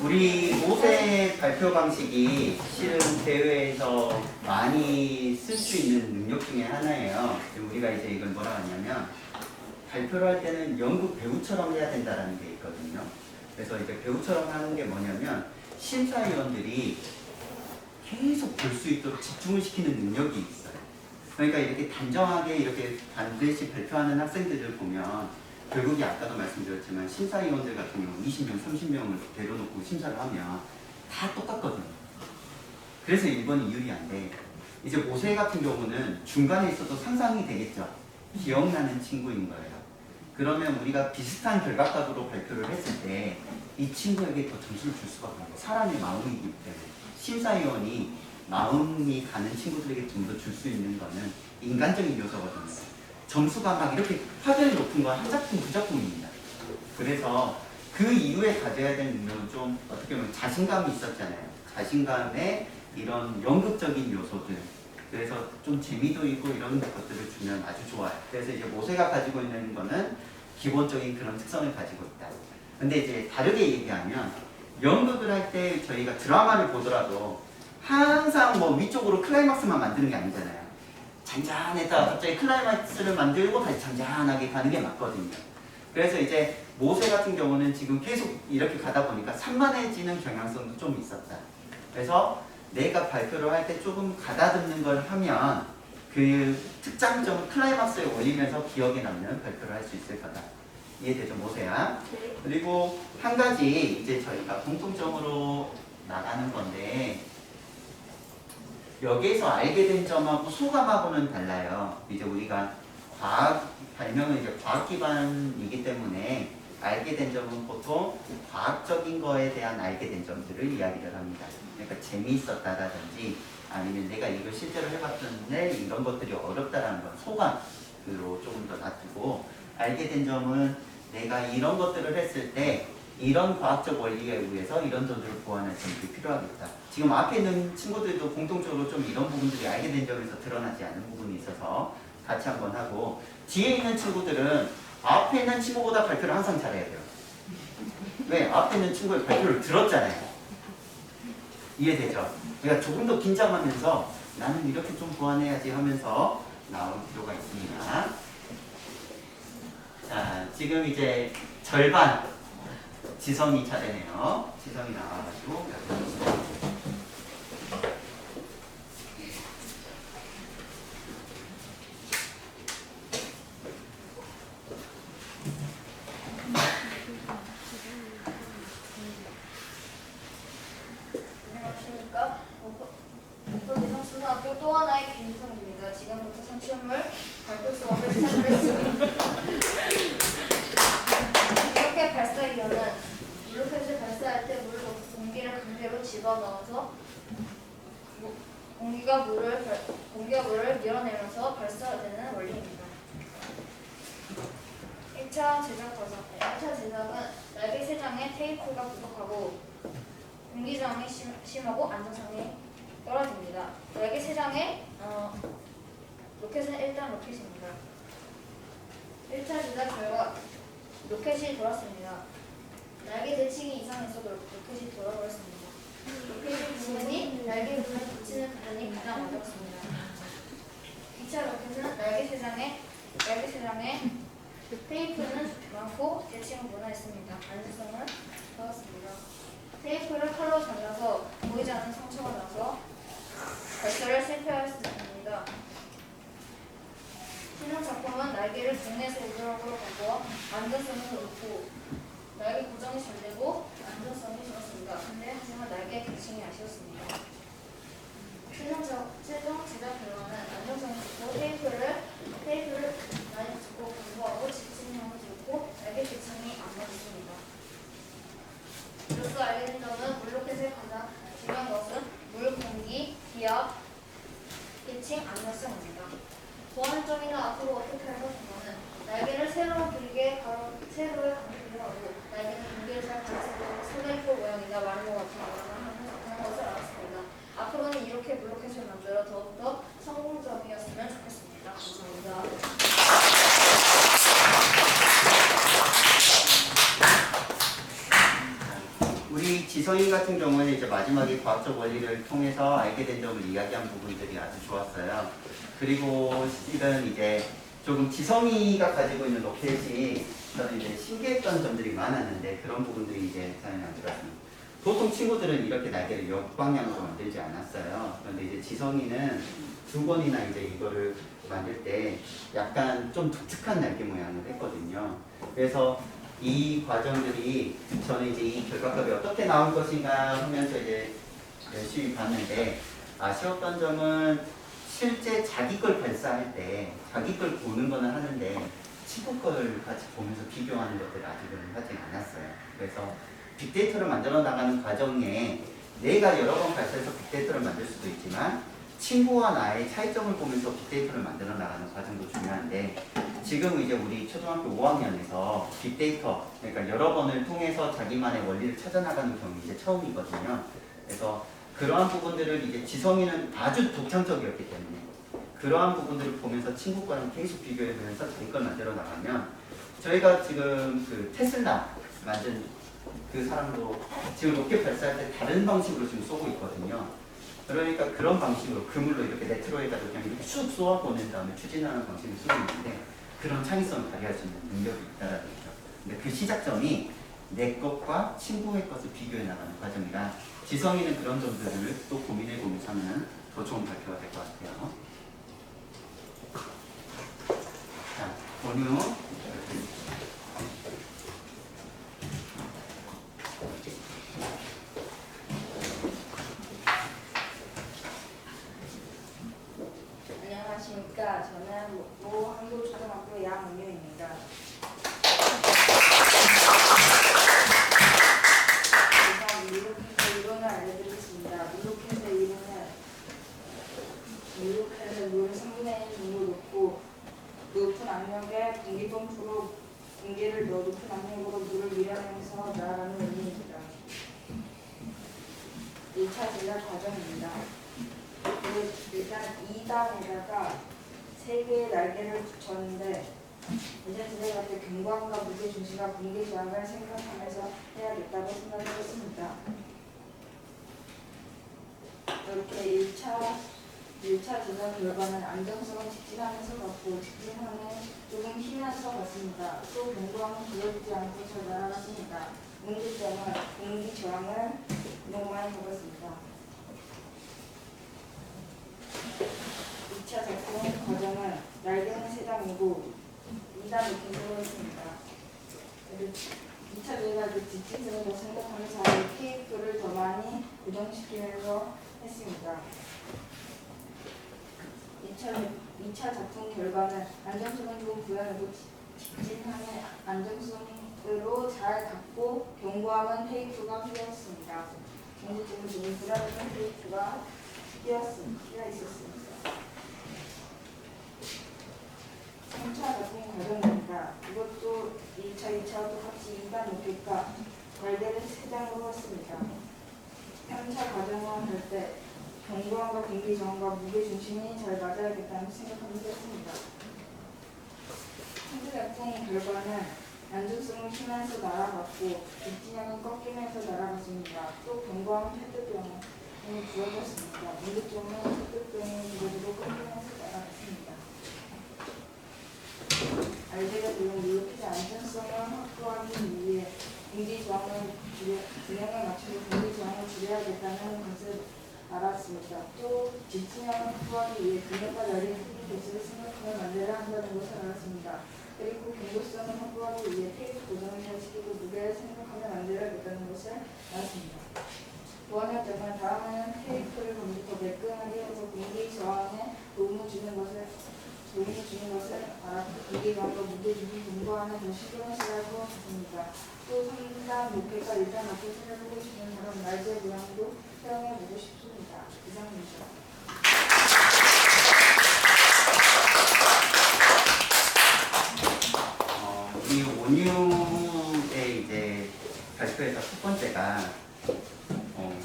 우리 모세 발표 방식이 실은 대회에서 많이 쓸 수 있는 능력 중에 하나예요. 우리가 이제 이걸 뭐라 하냐면 발표를 할 때는 연극 배우처럼 해야 된다는 게 있거든요. 그래서 이제 배우처럼 하는 게 뭐냐면 심사위원들이 계속 볼 수 있도록 집중을 시키는 능력이 있어요. 그러니까 이렇게 단정하게 이렇게 반드시 발표하는 학생들을 보면 결국에 아까도 말씀드렸지만 심사위원들 같은 경우 20명, 30명을 데려놓고 심사를 하면 다 똑같거든요. 그래서 1번이 유리 안 돼. 이제 모세 같은 경우는 중간에 있어도 상상이 되겠죠. 기억나는 친구인 거예요. 그러면 우리가 비슷한 결과값으로 발표를 했을 때 이 친구에게 더 점수를 줄 수밖에 없어요. 사람의 마음이기 때문에. 심사위원이 마음이 가는 친구들에게 좀 더 줄 수 있는 거는 인간적인 요소거든요. 점수가 막 이렇게 화제를 높은 건 한 작품, 두 작품입니다. 그래서 그 이후에 가져야 될 능력은 좀 어떻게 보면 자신감이 있었잖아요. 자신감에 이런 연극적인 요소들. 그래서 좀 재미도 있고 이런 것들을 주면 아주 좋아요. 그래서 이제 모세가 가지고 있는 거는 기본적인 그런 특성을 가지고 있다. 근데 이제 다르게 얘기하면 연극을 할 때 저희가 드라마를 보더라도 항상 뭐 위쪽으로 클라이막스만 만드는 게 아니잖아요. 잔잔했다가 갑자기 클라이막스를 만들고 다시 잔잔하게 가는 게 맞거든요. 그래서 이제 모세 같은 경우는 지금 계속 이렇게 가다 보니까 산만해지는 경향성도 좀 있었다. 그래서 내가 발표를 할 때 조금 가다듬는 걸 하면 그 특장점 클라이막스에 올리면서 기억에 남는 발표를 할 수 있을 거다. 이해되죠, 모세야? 그리고 한 가지 이제 저희가 공통점으로 나가는 건데 여기에서 알게 된 점하고 소감하고는 달라요. 이제 우리가 과학 발명은 이제 과학 기반이기 때문에 알게 된 점은 보통 과학적인 거에 대한 알게 된 점들을 이야기를 합니다. 그러니까 재미있었다라든지 아니면 내가 이걸 실제로 해봤는데 이런 것들이 어렵다라는 건 소감으로 조금 더 놔두고, 알게 된 점은 내가 이런 것들을 했을 때 이런 과학적 원리에 의해서 이런 점들을 보완할 점들이 필요하겠다. 지금 앞에 있는 친구들도 공통적으로 좀 이런 부분들이 알게 된 점에서 드러나지 않는 부분이 있어서 같이 한번 하고, 뒤에 있는 친구들은 앞에 있는 친구보다 발표를 항상 잘해야 돼요. 왜? 앞에 있는 친구의 발표를 들었잖아요. 이해되죠? 그러니까 조금 더 긴장하면서 나는 이렇게 좀 보완해야지 하면서 나올 필요가 있습니다. 자, 지금 이제 절반 지성이 차례네요. 지성이 나와가지고 안녕하십니까. 목포지성초등학교 또 하나의 김지성입니다. 지금부터 산출물 발표 수업을 시작하겠습니다. 이렇게 발사기어는 이렇게 발사할 때 물을 넣고 공기를 강제로 집어넣어서 공기가 물을 밀어내면서 발사되는 원리입니다. 1차 제작 과정. 1차 제작은 날개 3장에 테이프가 부족하고 공기저항이 심하고 안정성이 떨어집니다. 날개 3장에 로켓은 일단 로켓입니다. 1차 제작 결과 로켓이 돌았습니다. 날개 대칭이 이상했어도 로켓이 돌아버렸습니다. 로켓의 부분이 날개 부분에 붙이는 부분이 가장 어렵습니다. 2차 로켓은 날개 3장에 테이프는 많고 대칭은 무난했습니다. 안정성은 좋았습니다. 테이프를 칼로 잘라서 보이지 않는 상처가 나서 발사를 실패할 수 있습니다. 실험 작품은 날개를 국내에서 유럽으로 바꿔 안전성이 높고 날개 고정이 잘 되고 안전성이 좋았습니다. 근데 하지만 날개 대칭이 아쉬웠습니다. 최종 제작 결과는 안정성이 좋고 테이프를 많이 붙고 공부하고 집중력이 좋고 날개 대칭이 안 맞습니다. 이로써 알게 된 점은 물로켓의 가장 중요한 것은 물, 공기, 기압, 대칭, 안정성입니다. 보완 점이나 앞으로 어떻게 할 것인가는 날개를 세로로 길게 세로에 강하게 하고 날개는 공기를 잘 받아들이고 슬레이프 모양이나 마르모 같은 하는 것을 알았습니다. 앞으로는 이렇게 물로켓을 만들어 더욱더 성공적이었으면 좋겠습니다. 감사합니다. 우리 지성이 같은 경우에는 이제 마지막에 과학적 원리를 통해서 알게 된 점을 이야기한 부분들이 아주 좋았어요. 그리고 실은 이제 조금 지성이가 가지고 있는 로켓이 저는 이제 신기했던 점들이 많았는데 그런 부분들이 이제 사연에 안 들어갔습니다. 보통 친구들은 이렇게 날개를 역방향으로 만들지 않았어요. 그런데 이제 지성이는 두 번이나 이제 이거를 만들 때 약간 좀 독특한 날개 모양을 했거든요. 그래서 이 과정들이 저는 이제 이 결과값이 어떻게 나올 것인가 하면서 이제 열심히 봤는데 아쉬웠던 점은 실제 자기 걸 발사할 때 자기 걸 보는 거는 하는데 친구 걸 같이 보면서 비교하는 것들을 아직은 하지 않았어요. 그래서 빅데이터를 만들어 나가는 과정에 내가 여러 번 발사해서 빅데이터를 만들 수도 있지만 친구와 나의 차이점을 보면서 빅데이터를 만들어 나가는 과정도 중요한데 지금 이제 우리 초등학교 5학년에서 빅데이터, 그러니까 여러 번을 통해서 자기만의 원리를 찾아나가는 경우 이제 처음이거든요. 그래서 그러한 부분들을 이제 지성이는 아주 독창적이었기 때문에 그러한 부분들을 보면서 친구과는 계속 비교해보면서 자기 걸 만들어 나가면 저희가 지금 그 테슬라 만든 그 사람도 지금 로켓 발사할 때 다른 방식으로 지금 쏘고 있거든요. 그러니까 그런 방식으로 그물로 이렇게 네트로 해가지고 그냥 이렇게 쑥 쏘아 보낸 다음에 추진하는 방식을 쓰고 있는데 그런 창의성을 발휘할 수 있는 능력이 있다라는 거죠. 근데 그 시작점이 내 것과 친구의 것을 비교해 나가는 과정이라 지성이는 그런 점들을 또 고민해 보면서 하면 더 좋은 발표가 될 것 같아요. 자, 권유. 안녕하십니까. 저는 모 한국초등학교 양은유입니다. 제가 물로켓의 이론을 알려드리겠습니다. 물로켓은 물을 3분의 1 정도 넣고 높은 압력에 공기 펌프로 공기를 더 높은 압력으로 물을 밀어내면서 나아가는 원리입니다. 1차 제작 과정입니다. 일단 2단에다가 3개의 날개를 붙였는데 예전 제작할 때 경광과 무게 중심과 공기 저항을 생각하면서 해야겠다고 생각을 했습니다. 이렇게 1차 제작 결과는 안정성은 직진하면서 갔고 직진하면 조금 휘면서 갔습니다. 또 경광은 그려지지 않고 잘 날아갔습니다. 공기 저항을 너무 많이 잡았습니다. 2차 작동 과정은 날개는 3단이고 2단 로켓으로 했습니다. 2차 저희가 그 직진성을 더 생각하면서 케이프를 더 많이 고정시키면서 했습니다. 2차 작품 결과는 안정성은 좀 부여하고 직진하면 안정성으로 잘 갖고 경고함은 테이프가 필요했습니다. 경고증은 지금 불안했던 테이프가 끼어 있었습니다. 3차 작품 과정입니다. 이것도 1차, 2차와 똑같이 2단 로켓과 날개를 3장으로 했습니다. 3차 과정을 할 때 경고함과 공기 저항과 무게 중심이 잘 맞아야겠다는 생각하면서 했습니다. 3차 작품 결과는 안정성을 쉬면서 날아갔고 직진형은 꺾이면서 날아갔습니다. 또 경고함은 패드병이 부어졌습니다. 반대쪽은 패드병이 무게로 꺾이면서 날아갔습니다. 알제가 들은 로켓의 안정성을 확보하기 위해 공기 저항을 균형을 맞춰서 공기 저항을 줄여야겠다는 것을 알았습니다. 또 직진형을 확보하기 위해 균형과 열린 크기 개수를 생각하며 만들어야 한다는 것을 알았습니다. 그리고 경고성을 확보하기 위해 테이프 고정을 잘 시키고 무게를 생각하며 만들어야겠다는 것을 알았습니다. 보완학점은 다음에는 테이프를 더 매끈하게 해서 공기 저항에 도움을 주는 것을 알았고 공기 저항과 무게 중심 공부하는 더 신경을 써야 할 것 같습니다. 또 3단 로켓과 1단 로켓을 해보고 싶은 사람 날개 모양도 사용해보고 싶습니다. 이상입니다. 이 온유의 이제 발표에서 첫 번째가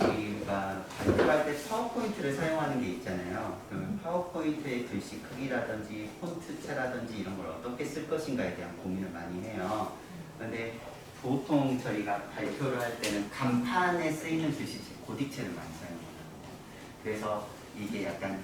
우리가 발표할 때 파워포인트를 사용하는 게 있잖아요. 그 파워포인트의 글씨 크기라든지 폰트체라든지 이런 걸 어떻게 쓸 것인가에 대한 고민을 많이 해요. 그런데 보통 저희가 발표를 할 때는 간판에 쓰이는 글씨체, 고딕체를 많이 사용해요. 그래서 이게 약간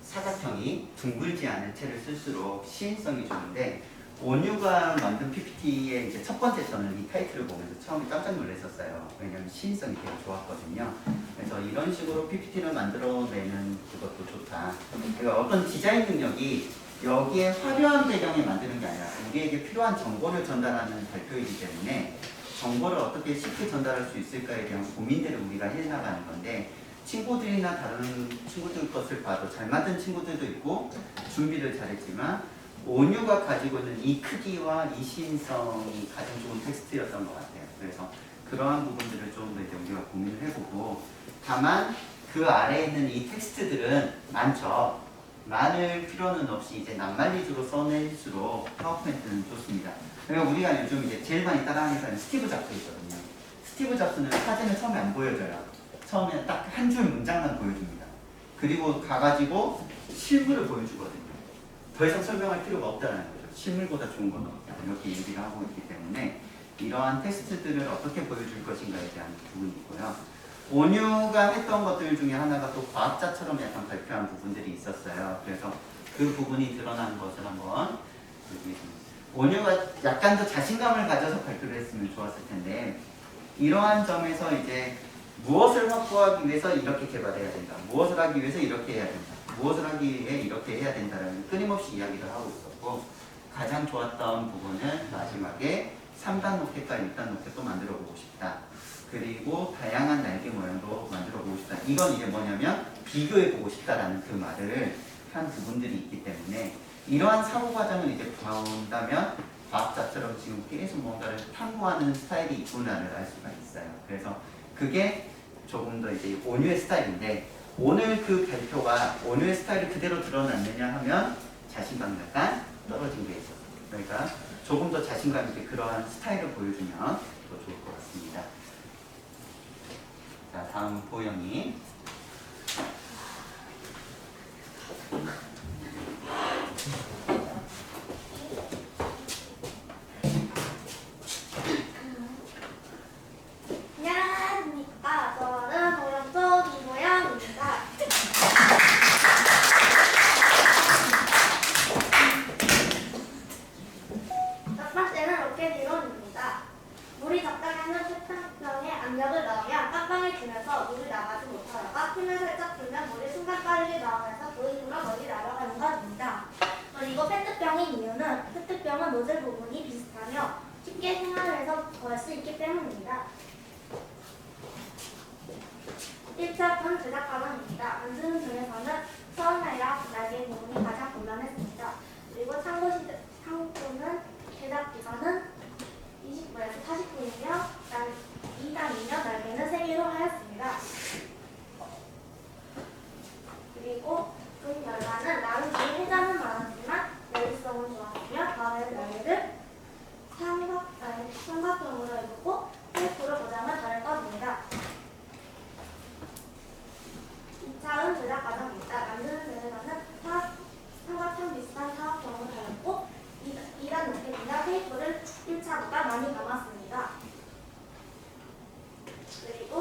사각형이 둥글지 않은 채를 쓸수록 시인성이 좋은데 온유가 만든 PPT의 이제 첫 번째 저는 이 타이틀을 보면서 처음에 깜짝 놀랐었어요. 왜냐하면 시인성이 되게 좋았거든요. 그래서 이런 식으로 PPT를 만들어내는 그것도 좋다. 그러니까 어떤 디자인 능력이 여기에 화려한 배경에 만드는 게 아니라 우리에게 필요한 정보를 전달하는 발표이기 때문에 정보를 어떻게 쉽게 전달할 수 있을까에 대한 고민들을 우리가 해나가는 건데 친구들이나 다른 친구들 것을 봐도 잘 만든 친구들도 있고 준비를 잘했지만 온유가 가지고 있는 이 크기와 이 시인성이 가장 좋은 텍스트였던 것 같아요. 그래서 그러한 부분들을 좀 더 이제 우리가 고민을 해보고 다만 그 아래에 있는 이 텍스트들은 많죠. 많을 필요는 없이 이제 낱말리주로 써낼수록 파워포인트는 좋습니다. 그러니까 우리가 요즘 이제 제일 많이 따라하는 사람이 스티브 잡스 있거든요. 스티브 잡스는 사진을 처음에 안 보여줘요. 처음에 딱 한 줄 문장만 보여줍니다. 그리고 가가지고 실물을 보여주거든요. 더 이상 설명할 필요가 없다는 거죠. 실물보다 좋은 건 없다. 이렇게 얘기를 하고 있기 때문에 이러한 텍스트들을 어떻게 보여줄 것인가에 대한 부분이 있고요. 온유가 했던 것들 중에 하나가 또 과학자처럼 약간 발표한 부분들이 있었어요. 그래서 그 부분이 드러난 것을 한번 보여드리겠습니다. 온유가 약간 더 자신감을 가져서 발표를 했으면 좋았을 텐데 이러한 점에서 이제 무엇을 확보하기 위해서 이렇게 개발해야 된다. 무엇을 하기 위해서 이렇게 해야 된다. 무엇을 하기 위해 이렇게 해야 된다는 끊임없이 이야기를 하고 있었고 가장 좋았던 부분은 마지막에 3단 로켓과 1단 로켓도 만들어 보고 싶다. 그리고 다양한 날개 모양도 만들어 보고 싶다. 이건 이게 뭐냐면 비교해 보고 싶다라는 그 말을 한 부분들이 있기 때문에 이러한 사고 과정을 이제 본다면 과학자처럼 지금 계속 뭔가를 탐구하는 스타일이 있구나를 알 수가 있어요. 그래서 그게 조금 더 이제 온유의 스타일인데 오늘 그 발표가 온유의 스타일이 그대로 드러났느냐 하면 자신감이 약간 떨어진 게 있었어요. 그러니까 조금 더 자신감 있게 그러한 스타일을 보여주면 더 좋을 것 같습니다. 자, 다음 보영이. 안녕하십니까. 저는 보영 쪽 이보영입니다. 첫 번째는 로켓 이론입니다. 물이 적당히 는 페트병에 압력을 넣으면 깜빵을 주면서 물이 나가지 못하다가 힘을 살짝 풀면 물이 순간 빠르게 나오면서 보이므로 멀리 날아가는 것입니다. 그리고 페트병인 이유는 페트병은 노즐 부분이 비슷하며 쉽게 생활해서 구할 수 있기 때문입니다. 1차 편 제작 과정입니다. 만드는 중에서는 처음에라 날개 부분이 가장 곤란했습니다. 그리고 창고는 제작 기간은 20분에서 40분이며 2단이며 날개는 3개로 하였습니다. 그리고 그 결과는 나름 뒤에 회전은 많았지만 내구성은 좋았으며 다음에는 날개를 삼각형으로 해보고 테이프로 고정을 다를 것입니다. 2차은 제작 과정입니다. 만드는 데에서는 삼각형 비슷한 사각형으로 달았고 2단 로켓이나 테이프를 1차보다 많이 감았습니다. 그리고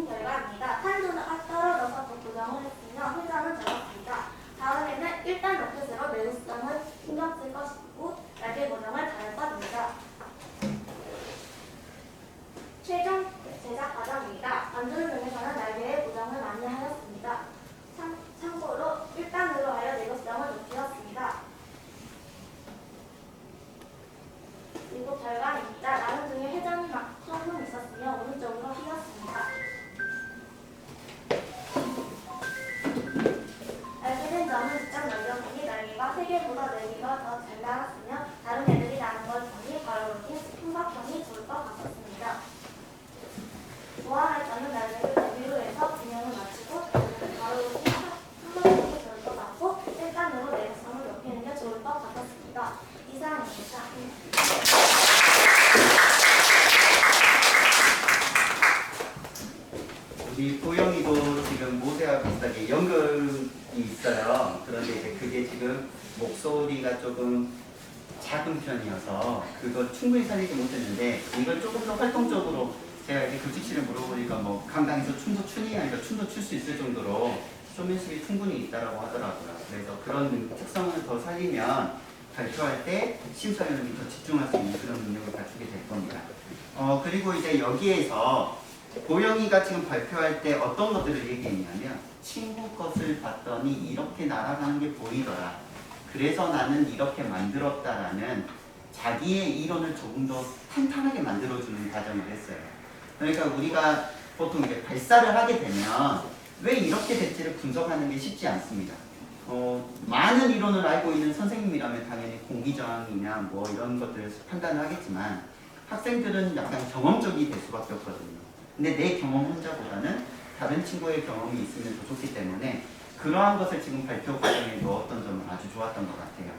결과입니다. 탄두는 떨어져서 더 고정을 했으며 회전은 적었습니다. 다음에는 1단 로켓으로 내구성을 신경 쓸 것이고 날개 고정을 잘할 것입니다. 최종 제작 과정입니다. 만드는 중에서는 날개의 고정을 많이 하였습니다. 참고로 1단으로 하여 내구성을 높이었습니다. 그리고 결과입니다. 나는 등에 회전이 조금 있었으며 오른쪽으로 휘었습니다. 알게 된 점은 직접 넘겨보니 날개가 3개보다 4개가 더 잘 나왔으며 다른 애들이 나는 걸 보니 바로 이렇게 삼각형이 좋을 것 같았습니다. 보완할 점은 날개를 대비로 해서 균형을 맞추고 바로 이렇게 삼각형이 좋을 것 같고 1단으로 내구성을 높이는 게 좋을 것 같았습니다. 이상입니다. 우리 보영이도 지금 모세와 비슷하게 연결이 있어요. 그런데 이제 그게 지금 목소리가 조금 작은 편이어서 그거 충분히 살리지 못했는데 이걸 조금 더 활동적으로 제가 이제 급식실에 물어보니까 뭐 강당에서 춤도 추니 하니까 춤도 출 수 있을 정도로 쇼맨십이 충분히 있다라고 하더라고요. 그래서 그런 특성을 더 살리면 발표할 때 심사위원이 더 집중할 수 있는 그런 능력을 갖추게 될 겁니다. 그리고 이제 여기에서 보영이가 지금 발표할 때 어떤 것들을 얘기했냐면 친구 것을 봤더니 이렇게 날아가는 게 보이더라. 그래서 나는 이렇게 만들었다라는 자기의 이론을 조금 더 탄탄하게 만들어주는 과정을 했어요. 그러니까 우리가 보통 이제 발사를 하게 되면 왜 이렇게 될지를 분석하는 게 쉽지 않습니다. 많은 이론을 알고 있는 선생님이라면 당연히 공기저항이나 뭐 이런 것들을 판단을 하겠지만 학생들은 약간 경험적이 될 수밖에 없거든요. 근데 내 경험 혼자보다는 다른 친구의 경험이 있으면 더 좋기 때문에 그러한 것을 지금 발표 과정에 넣었던 점은 아주 좋았던 것 같아요.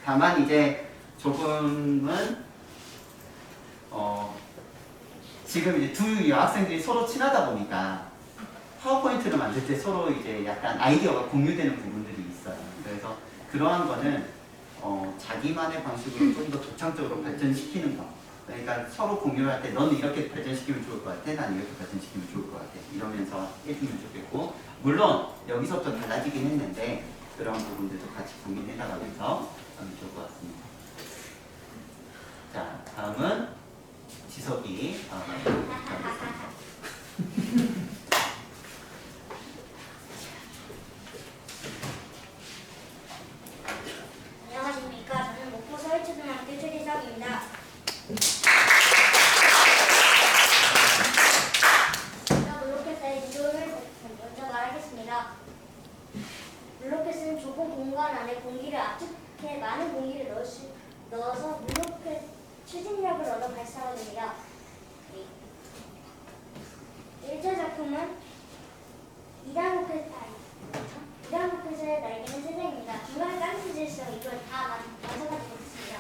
다만 이제 조금은 지금 이제 두 여학생들이 서로 친하다 보니까 파워포인트를 만들 때 서로 이제 약간 아이디어가 공유되는 부분들이 있어요. 그래서 그러한 거는 자기만의 방식으로 좀 더 독창적으로 발전시키는 거. 그러니까 서로 공유할 때 너는 이렇게 발전시키면 좋을 것 같아, 난 이렇게 발전시키면 좋을 것 같아. 이러면서 해주면 좋겠고, 물론 여기서부터 달라지긴 했는데 그런 부분들도 같이 고민해 나가면서 하면 좋을 것 같습니다. 자, 다음은 지석이 하겠습니다. 안녕하십니까. 저는 목포 서울초등학교 최지석입니다. 블로켓의 이론을 먼저 말하겠습니다. 블로켓은 좁은 공간 안에 공기를 압축해 많은 공기를 넣어서 블로켓 추진력을 얻어 발사가 됩니다. 1차 작품은 2단 로켓의 날개는 3개입니다. 중간에 깜찍해서 이걸 다 완성하지 못했습니다.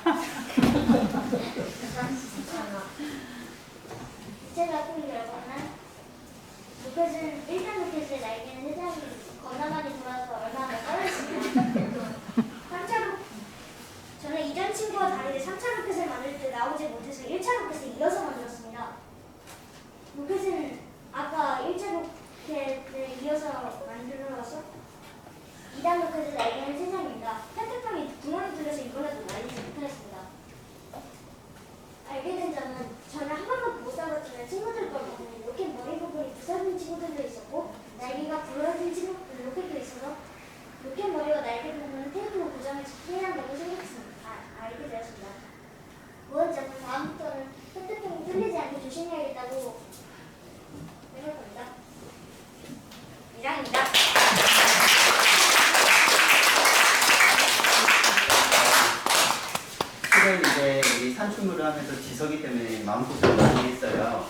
팀을 하면서 지석이 때문에 마음고생을 많이 했어요.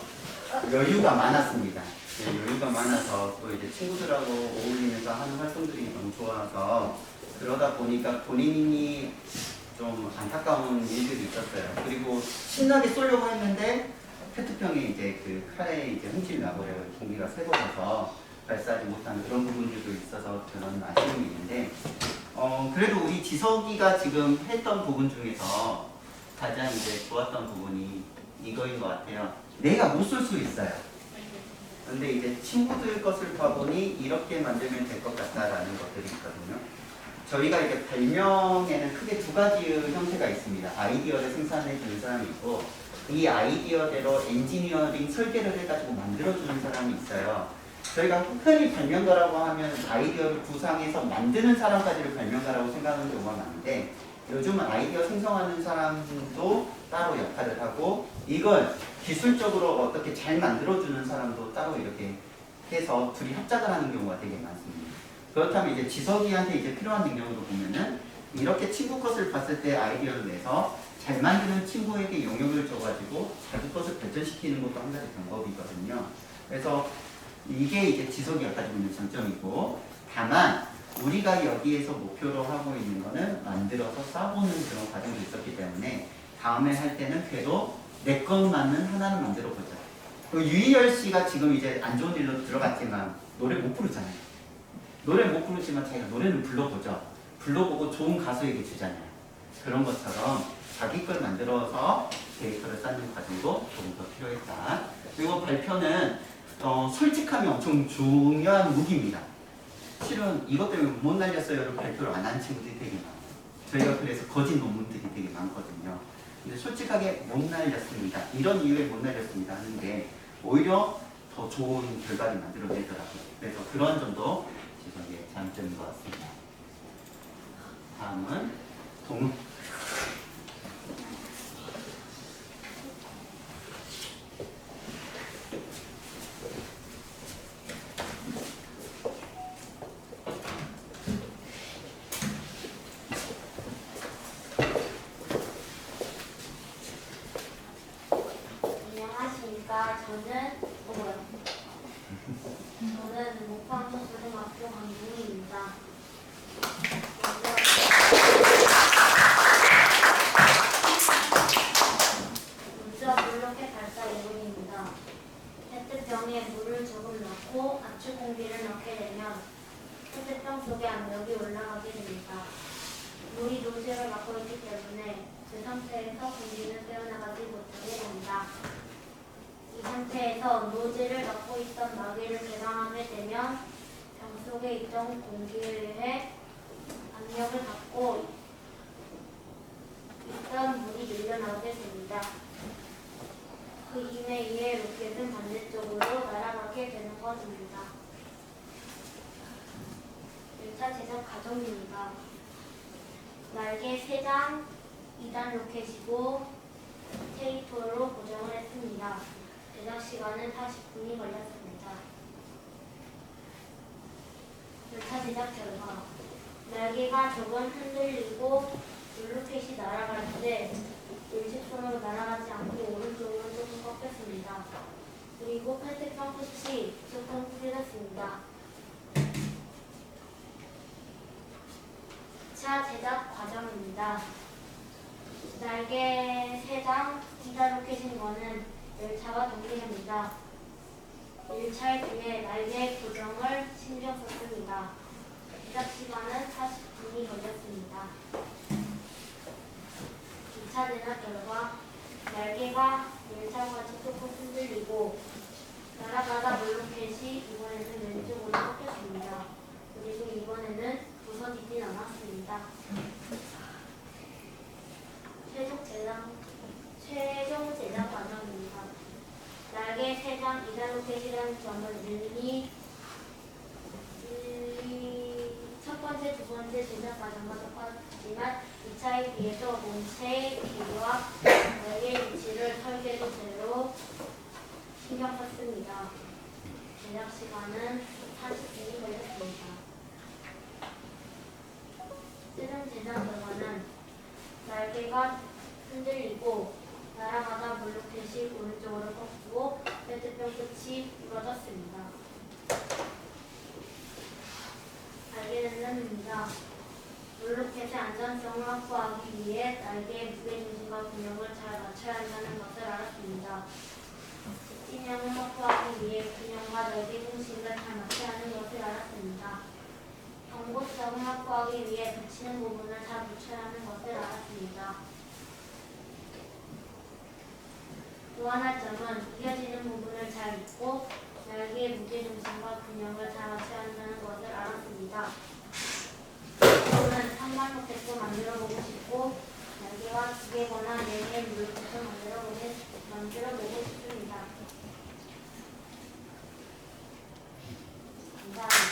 여유가 많았습니다. 네, 여유가 많아서 또 이제 친구들하고 어울리면서 하는 활동들이 너무 좋아서 그러다 보니까 본인이 좀 안타까운 일들이 있었어요. 그리고 신나게 쏘려고 했는데 페트병에 이제 그 칼에 이제 흠집이 나버려요. 공기가 새거져서 발사하지 못하는 그런 부분들도 있어서 그런 아쉬움이 있는데 그래도 우리 지석이가 지금 했던 부분 중에서 가장 이제 좋았던 부분이 이거인 것 같아요. 내가 못 쏠 수 있어요. 근데 이제 친구들 것을 봐보니 이렇게 만들면 될 것 같다라는 것들이 있거든요. 저희가 이제 발명에는 크게 두 가지의 형태가 있습니다. 아이디어를 생산해 주는 사람이 있고 이 아이디어대로 엔지니어링 설계를 해가지고 만들어주는 사람이 있어요. 저희가 흔히 발명가라고 하면 아이디어를 구상해서 만드는 사람까지를 발명가라고 생각하는 경우가 많은데 요즘은 아이디어 생성하는 사람도 따로 역할을 하고 이걸 기술적으로 어떻게 잘 만들어주는 사람도 따로 이렇게 해서 둘이 합작을 하는 경우가 되게 많습니다. 그렇다면 이제 지석이한테 이제 필요한 능력으로 보면은 이렇게 친구 것을 봤을 때 아이디어를 내서 잘 만드는 친구에게 영역을 줘가지고 자기 것을 발전시키는 것도 한 가지 방법이거든요. 그래서 이게 이제 지석이가 가지고 있는 장점이고 다만 우리가 여기에서 목표로 하고 있는 거는 만들어서 싸보는 그런 과정도 있었기 때문에 다음에 할 때는 그래도 내 것만은 하나는 만들어 보자. 유희열 씨가 지금 이제 안 좋은 일로 들어갔지만 노래 못 부르잖아요. 노래 못 부르지만 자기가 노래는 불러보죠. 불러보고 좋은 가수에게 주잖아요. 그런 것처럼 자기 걸 만들어서 데이터를 쌓는 과정도 조금 더 필요했다. 그리고 발표는 솔직함이 엄청 중요한 무기입니다. 실은 이것 때문에 못 날렸어요를 발표를 안 한 친구들이 되게 많아요. 저희가 그래서 거짓 논문들이 되게 많거든요. 근데 솔직하게 못 날렸습니다. 이런 이유에 못 날렸습니다 하는 게 오히려 더 좋은 결과를 만들어내더라고요. 그래서 그런 점도 지석의 장점인 것 같습니다. 다음은 안녕하십니까. 저는 목포항초등학교 강동희입니다. 먼저 물로켓 발사 이론입니다. 페트병에 물을 조금 넣고 압축 공기를 넣게 되면 페트병 속의 압력이 올라가게 됩니다. 물이 노즐을 막고 있기 때문에 그 상태에서 공기는 새어나가지 못하게 됩니다. 이 상태에서 노즐을 막고 있던 마개를 개방하게 되면 병 속에 있던 공기에 의해 압력을 받고 있던 물이 밀려나오게 됩니다. 그 힘에 의해 로켓은 반대쪽으로 날아가게 되는 것입니다. 1차 제작 과정입니다. 날개 3장 2단 로켓이고 테이프로 고정을 했습니다. 제작 시간은 40분이 걸렸습니다. 1차 제작 결과 날개가 조금 흔들리고 로켓이 날아갈 때 일직선으로 날아가지 않고 오른쪽으로 조금 꺾였습니다. 그리고 페트병 끝이 조금 후려졌습니다. 2차 제작 과정입니다. 날개 3장 2단 로켓인 거는 1차와 동일합니다. 1차에 비해 날개 고정을 신경 썼습니다. 제작 시간은 40분이 걸렸습니다. 2차 제작 결과 날개가 1차같이 조금 흔들리고 날아가다 물로켓이 이번에는 왼쪽으로 꺾였습니다. 그리고 이번에는 부서지진 않았습니다. 최종 제작 과정입니다. 날개 3장 2단 로켓이라는 점을 일일이 첫 번째, 두 번째 제작 과정과 똑같지만 2차에 비해서 몸체의 길이와 날개의 위치를 설계도대로 신경 썼습니다. 제작 시간은 40분이 걸렸습니다. 최종 제작 결과는 날개가 흔들리고 날아가다 물로켓이 오른쪽으로 꺾고 벨트병 끝이 부러졌습니다. 알게 됐는입니다. 물로켓의 안전성을 확보하기 위해 날개의 무게중심과 균형을 잘 맞춰야 한다는 것을 알았습니다. 균형을 확보하기 위해 균형과 날개 중심을 잘 맞춰야 하는 것을 알았습니다. 경고성을 확보하기 위해 붙이는 부분을 잘 붙여야 하는 것을 알았습니다. 보완할 점은 이어지는 부분을 잘 입고 날개의 무게중심과 균형을 잘 맞춰야 한다는 것을 알았습니다. 저는 상반 로켓도 만들어보고 싶고 날개와 기계거나 4개의 물로켓도 만들어보고 싶습니다. 감사합니다.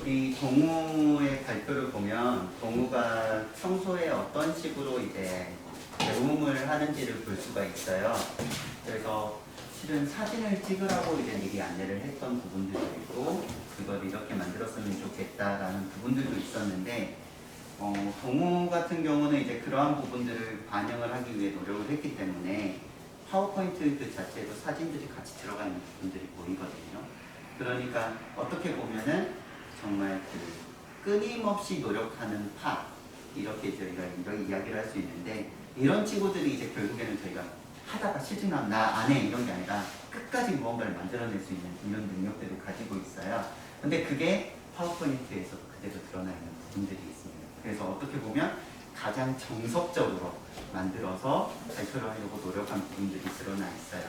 우리 동우의 발표를 보면 동우가 평소에 어떤 식으로 이제 배움을 하는지를 볼 수가 있어요. 그래서 실은 사진을 찍으라고 이제 미리 안내를 했던 부분들도 있고 그걸 이렇게 만들었으면 좋겠다라는 부분들도 있었는데 동우 같은 경우는 이제 그러한 부분들을 반영을 하기 위해 노력을 했기 때문에 파워포인트 그 자체에도 사진들이 같이 들어가 있는 부분들이 보이거든요. 그러니까 어떻게 보면은 정말 그 끊임없이 노력하는 파 이렇게 저희가 이런 이야기를 할 수 있는데 이런 친구들이 이제 결국에는 저희가 하다가 실증나면 나 안 해 이런 게 아니라 끝까지 무언가를 만들어낼 수 있는 이런 능력들을 가지고 있어요. 근데 그게 파워포인트에서 그대로 드러나 있는 부분들이 있습니다. 그래서 어떻게 보면 가장 정석적으로 만들어서 발표를 하려고 노력한 부분들이 드러나 있어요.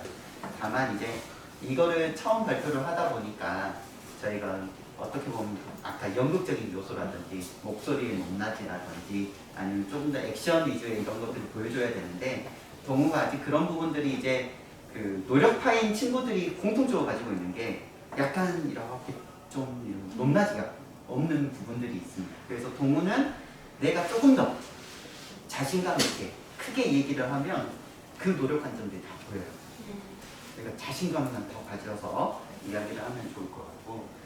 다만 이제 이거를 처음 발표를 하다 보니까 저희가 어떻게 보면 아까 연극적인 요소라든지 목소리의 높낮이라든지 아니면 조금 더 액션 위주의 이런 것들을 보여줘야 되는데 동우가 아직 그런 부분들이 이제 그 노력파인 친구들이 공통적으로 가지고 있는 게 약간 이렇게 좀 이런 높낮이가 없는 부분들이 있습니다. 그래서 동우는 내가 조금 더 자신감 있게 크게 얘기를 하면 그 노력한 점들이 다 보여요. 그러니까 자신감을 더 가져서 이야기를 하면 좋을 것 같고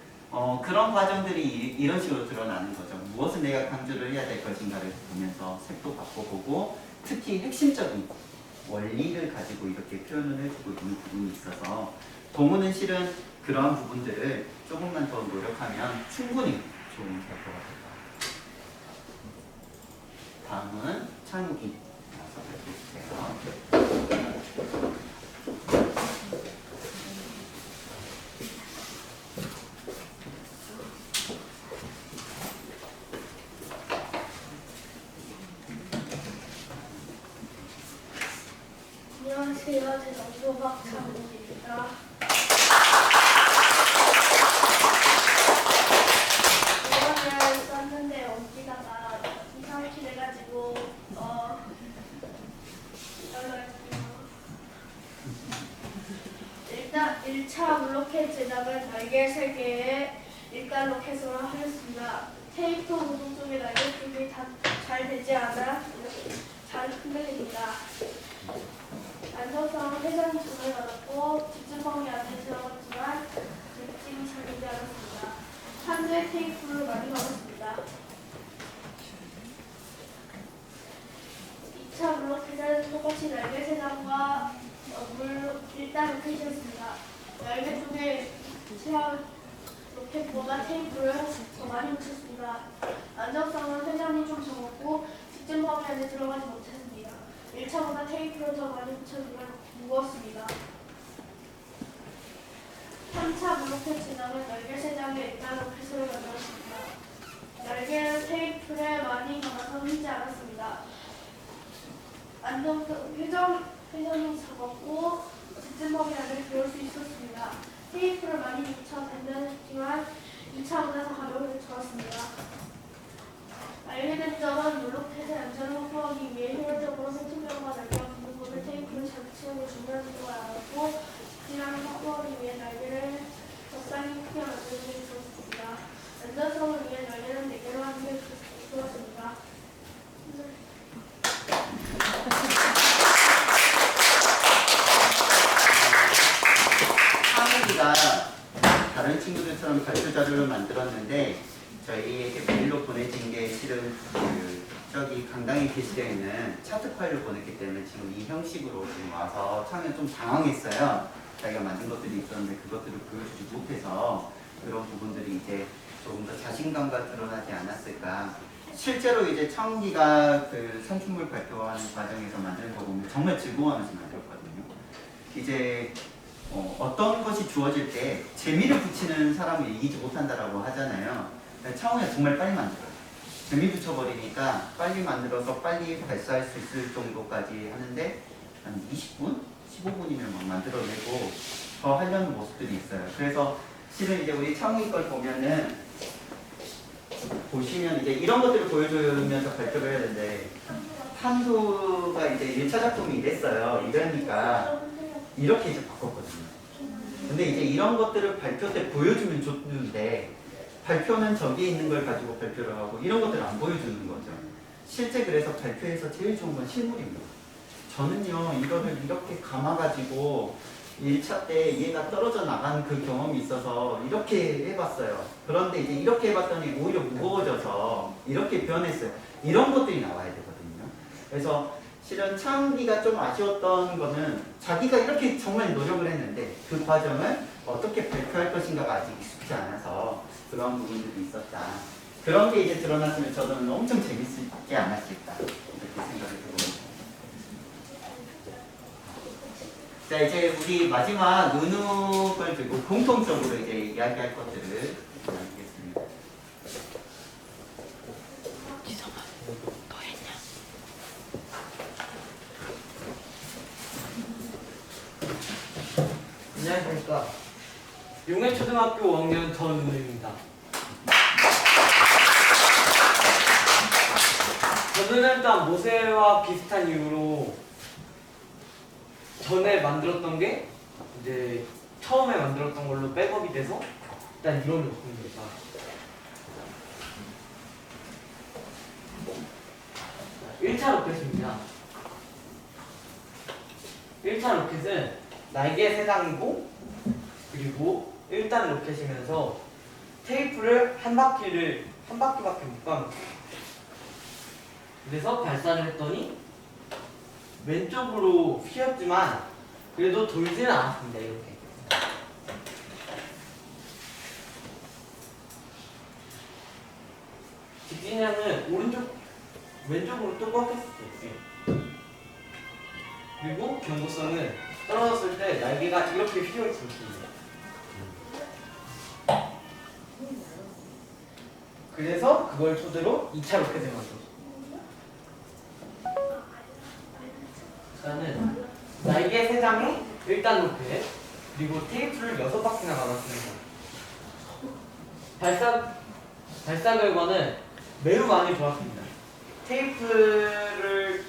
그런 과정들이 이런 식으로 드러나는 거죠. 무엇을 내가 강조를 해야 될 것인가를 보면서 색도 바꿔보고 특히 핵심적인 원리를 가지고 이렇게 표현을 해주고 있는 부분이 있어서 동우는 실은 그러한 부분들을 조금만 더 노력하면 충분히 좋은 발표가 될 것 같아요. 다음은 창욱이 나와서 발표해주세요. 안녕하세요. 제 정보학 창욱입니다. 이번에 썼는데 엄지다가 이상하게 돼가지고 일단 1차 물로켓 제작은 날개 3개에 1단 로켓으로 하였습니다. 테이프 구동 쪽에 날개 쪽이 다 잘 되지 않아 잘 흔들립니다. 안정성은 회전이 전을 받았고 집중범위 안에 들어갔지만 느낌이 잘 되지 않았습니다. 한도의 테이프를 많이 받았습니다. 2차 물로켓은 똑같이 날개 세장과 물 1단 로켓이었습니다. 날개 쪽에 최하 로켓보다 테이프를 더 많이 붙였습니다. 안정성은 회전이 좀 적었고 직진 범위 안에 들어가지 못했습니다. 1차보다 테이프를 더 많이 붙여주면 무거웠습니다. 3차 물로켓 진화는 날개 3장에 일단 로켓을 만들었습니다. 날개는 테이프를 많이 감아서 휘지 않았습니다. 회전이 적었고 직진 범위 안에 들어올 수 있었습니다. 테이프를 많이 붙여 단단했지만 2차보다 더 가벼워졌습니다. 알게 된 점은 물로켓의 안전을 확보하기 위해 효율적으로 손톱면과 날개와 부분을 테이프를 잘 붙이는 게 중요한 걸 알았고 직진함을 확보하기 위해 날개를 적당히 크게 만드는 게 좋습니다. 안전성을 위해 날개는 4개로 하는 게 좋았습니다. 창욱이가 다른 친구들처럼 발표 자료를 만들었는데 저희에게 메일로 보내진 게 실은 저기 강당에 게시되어 있는 차트 파일로 보냈기 때문에 지금 이 형식으로 지금 와서 처음에 좀 당황했어요. 자기가 만든 것들이 있었는데 그것들을 보여주지 못해서 그런 부분들이 이제 조금 더 자신감과 드러나지 않았을까. 실제로 이제 창기가 그 산출물 발표하는 과정에서 만드는 거 보면 정말 즐거워하면서 만들었거든요. 이제 어떤 것이 주어질 때 재미를 붙이는 사람을 이기지 못한다라고 하잖아요. 창우가 정말 빨리 만들어요. 재미 붙여버리니까 빨리 만들어서 빨리 발사할 수 있을 정도까지 하는데 한 20분? 15분이면 막 만들어내고 더 하려는 모습들이 있어요. 그래서 실은 이제 우리 창우이 걸 보면은 보시면 이제 이런 것들을 보여주면서 발표를 해야 되는데 판도가 이제 1차 작품이 이랬어요. 이러니까 이렇게 이제 바꿨거든요. 근데 이제 이런 것들을 발표 때 보여주면 좋는데 발표는 저기에 있는 걸 가지고 발표를 하고 이런 것들을 안 보여주는 거죠. 실제 그래서 발표에서 제일 좋은 건 실물입니다. 저는요 이거를 이렇게 감아가지고 1차 때 얘가 떨어져 나간 그 경험이 있어서 이렇게 해봤어요. 그런데 이제 이렇게 해봤더니 오히려 무거워져서 이렇게 변했어요. 이런 것들이 나와야 되거든요. 그래서 실은 창기가 좀 아쉬웠던 거는 자기가 이렇게 정말 노력을 했는데 그 과정을 어떻게 발표할 것인가가 아직 익숙지 않아서 그런 부분들이 있었다. 그런 게 이제 드러났으면 저는 엄청 재밌지 않았을까 이렇게 생각이 들고. 자 이제 우리 마지막 은욱을 들고 공통적으로 이제 이야기할 것들을 나누겠습니다. 안녕하십니까. 용해초등학교 5학년 전은우입니다. 저는 일단 모세와 비슷한 이유로 전에 만들었던 게 이제 처음에 만들었던 걸로 백업이 돼서 일단 이론을 바꿉니다. 1차 로켓입니다. 1차 로켓은 날개 3장이고 그리고 1단 로켓이면서 테이프를 한 바퀴밖에 못 감았어요. 그래서 발사를 했더니 왼쪽으로 휘었지만 그래도 돌지는 않았습니다. 이렇게. 직진량은 왼쪽으로 또 꺾였어요. 그리고 경고성은 떨어졌을 때 날개가 이렇게 휘어있지 않습니다. 그래서 그걸 토대로 2차 로켓을 만들었어요. 일단은 날개 3장에 1단 로켓 그리고 테이프를 6바퀴나 감았습니다. 발사 결과는 매우 많이 좋았습니다. 테이프를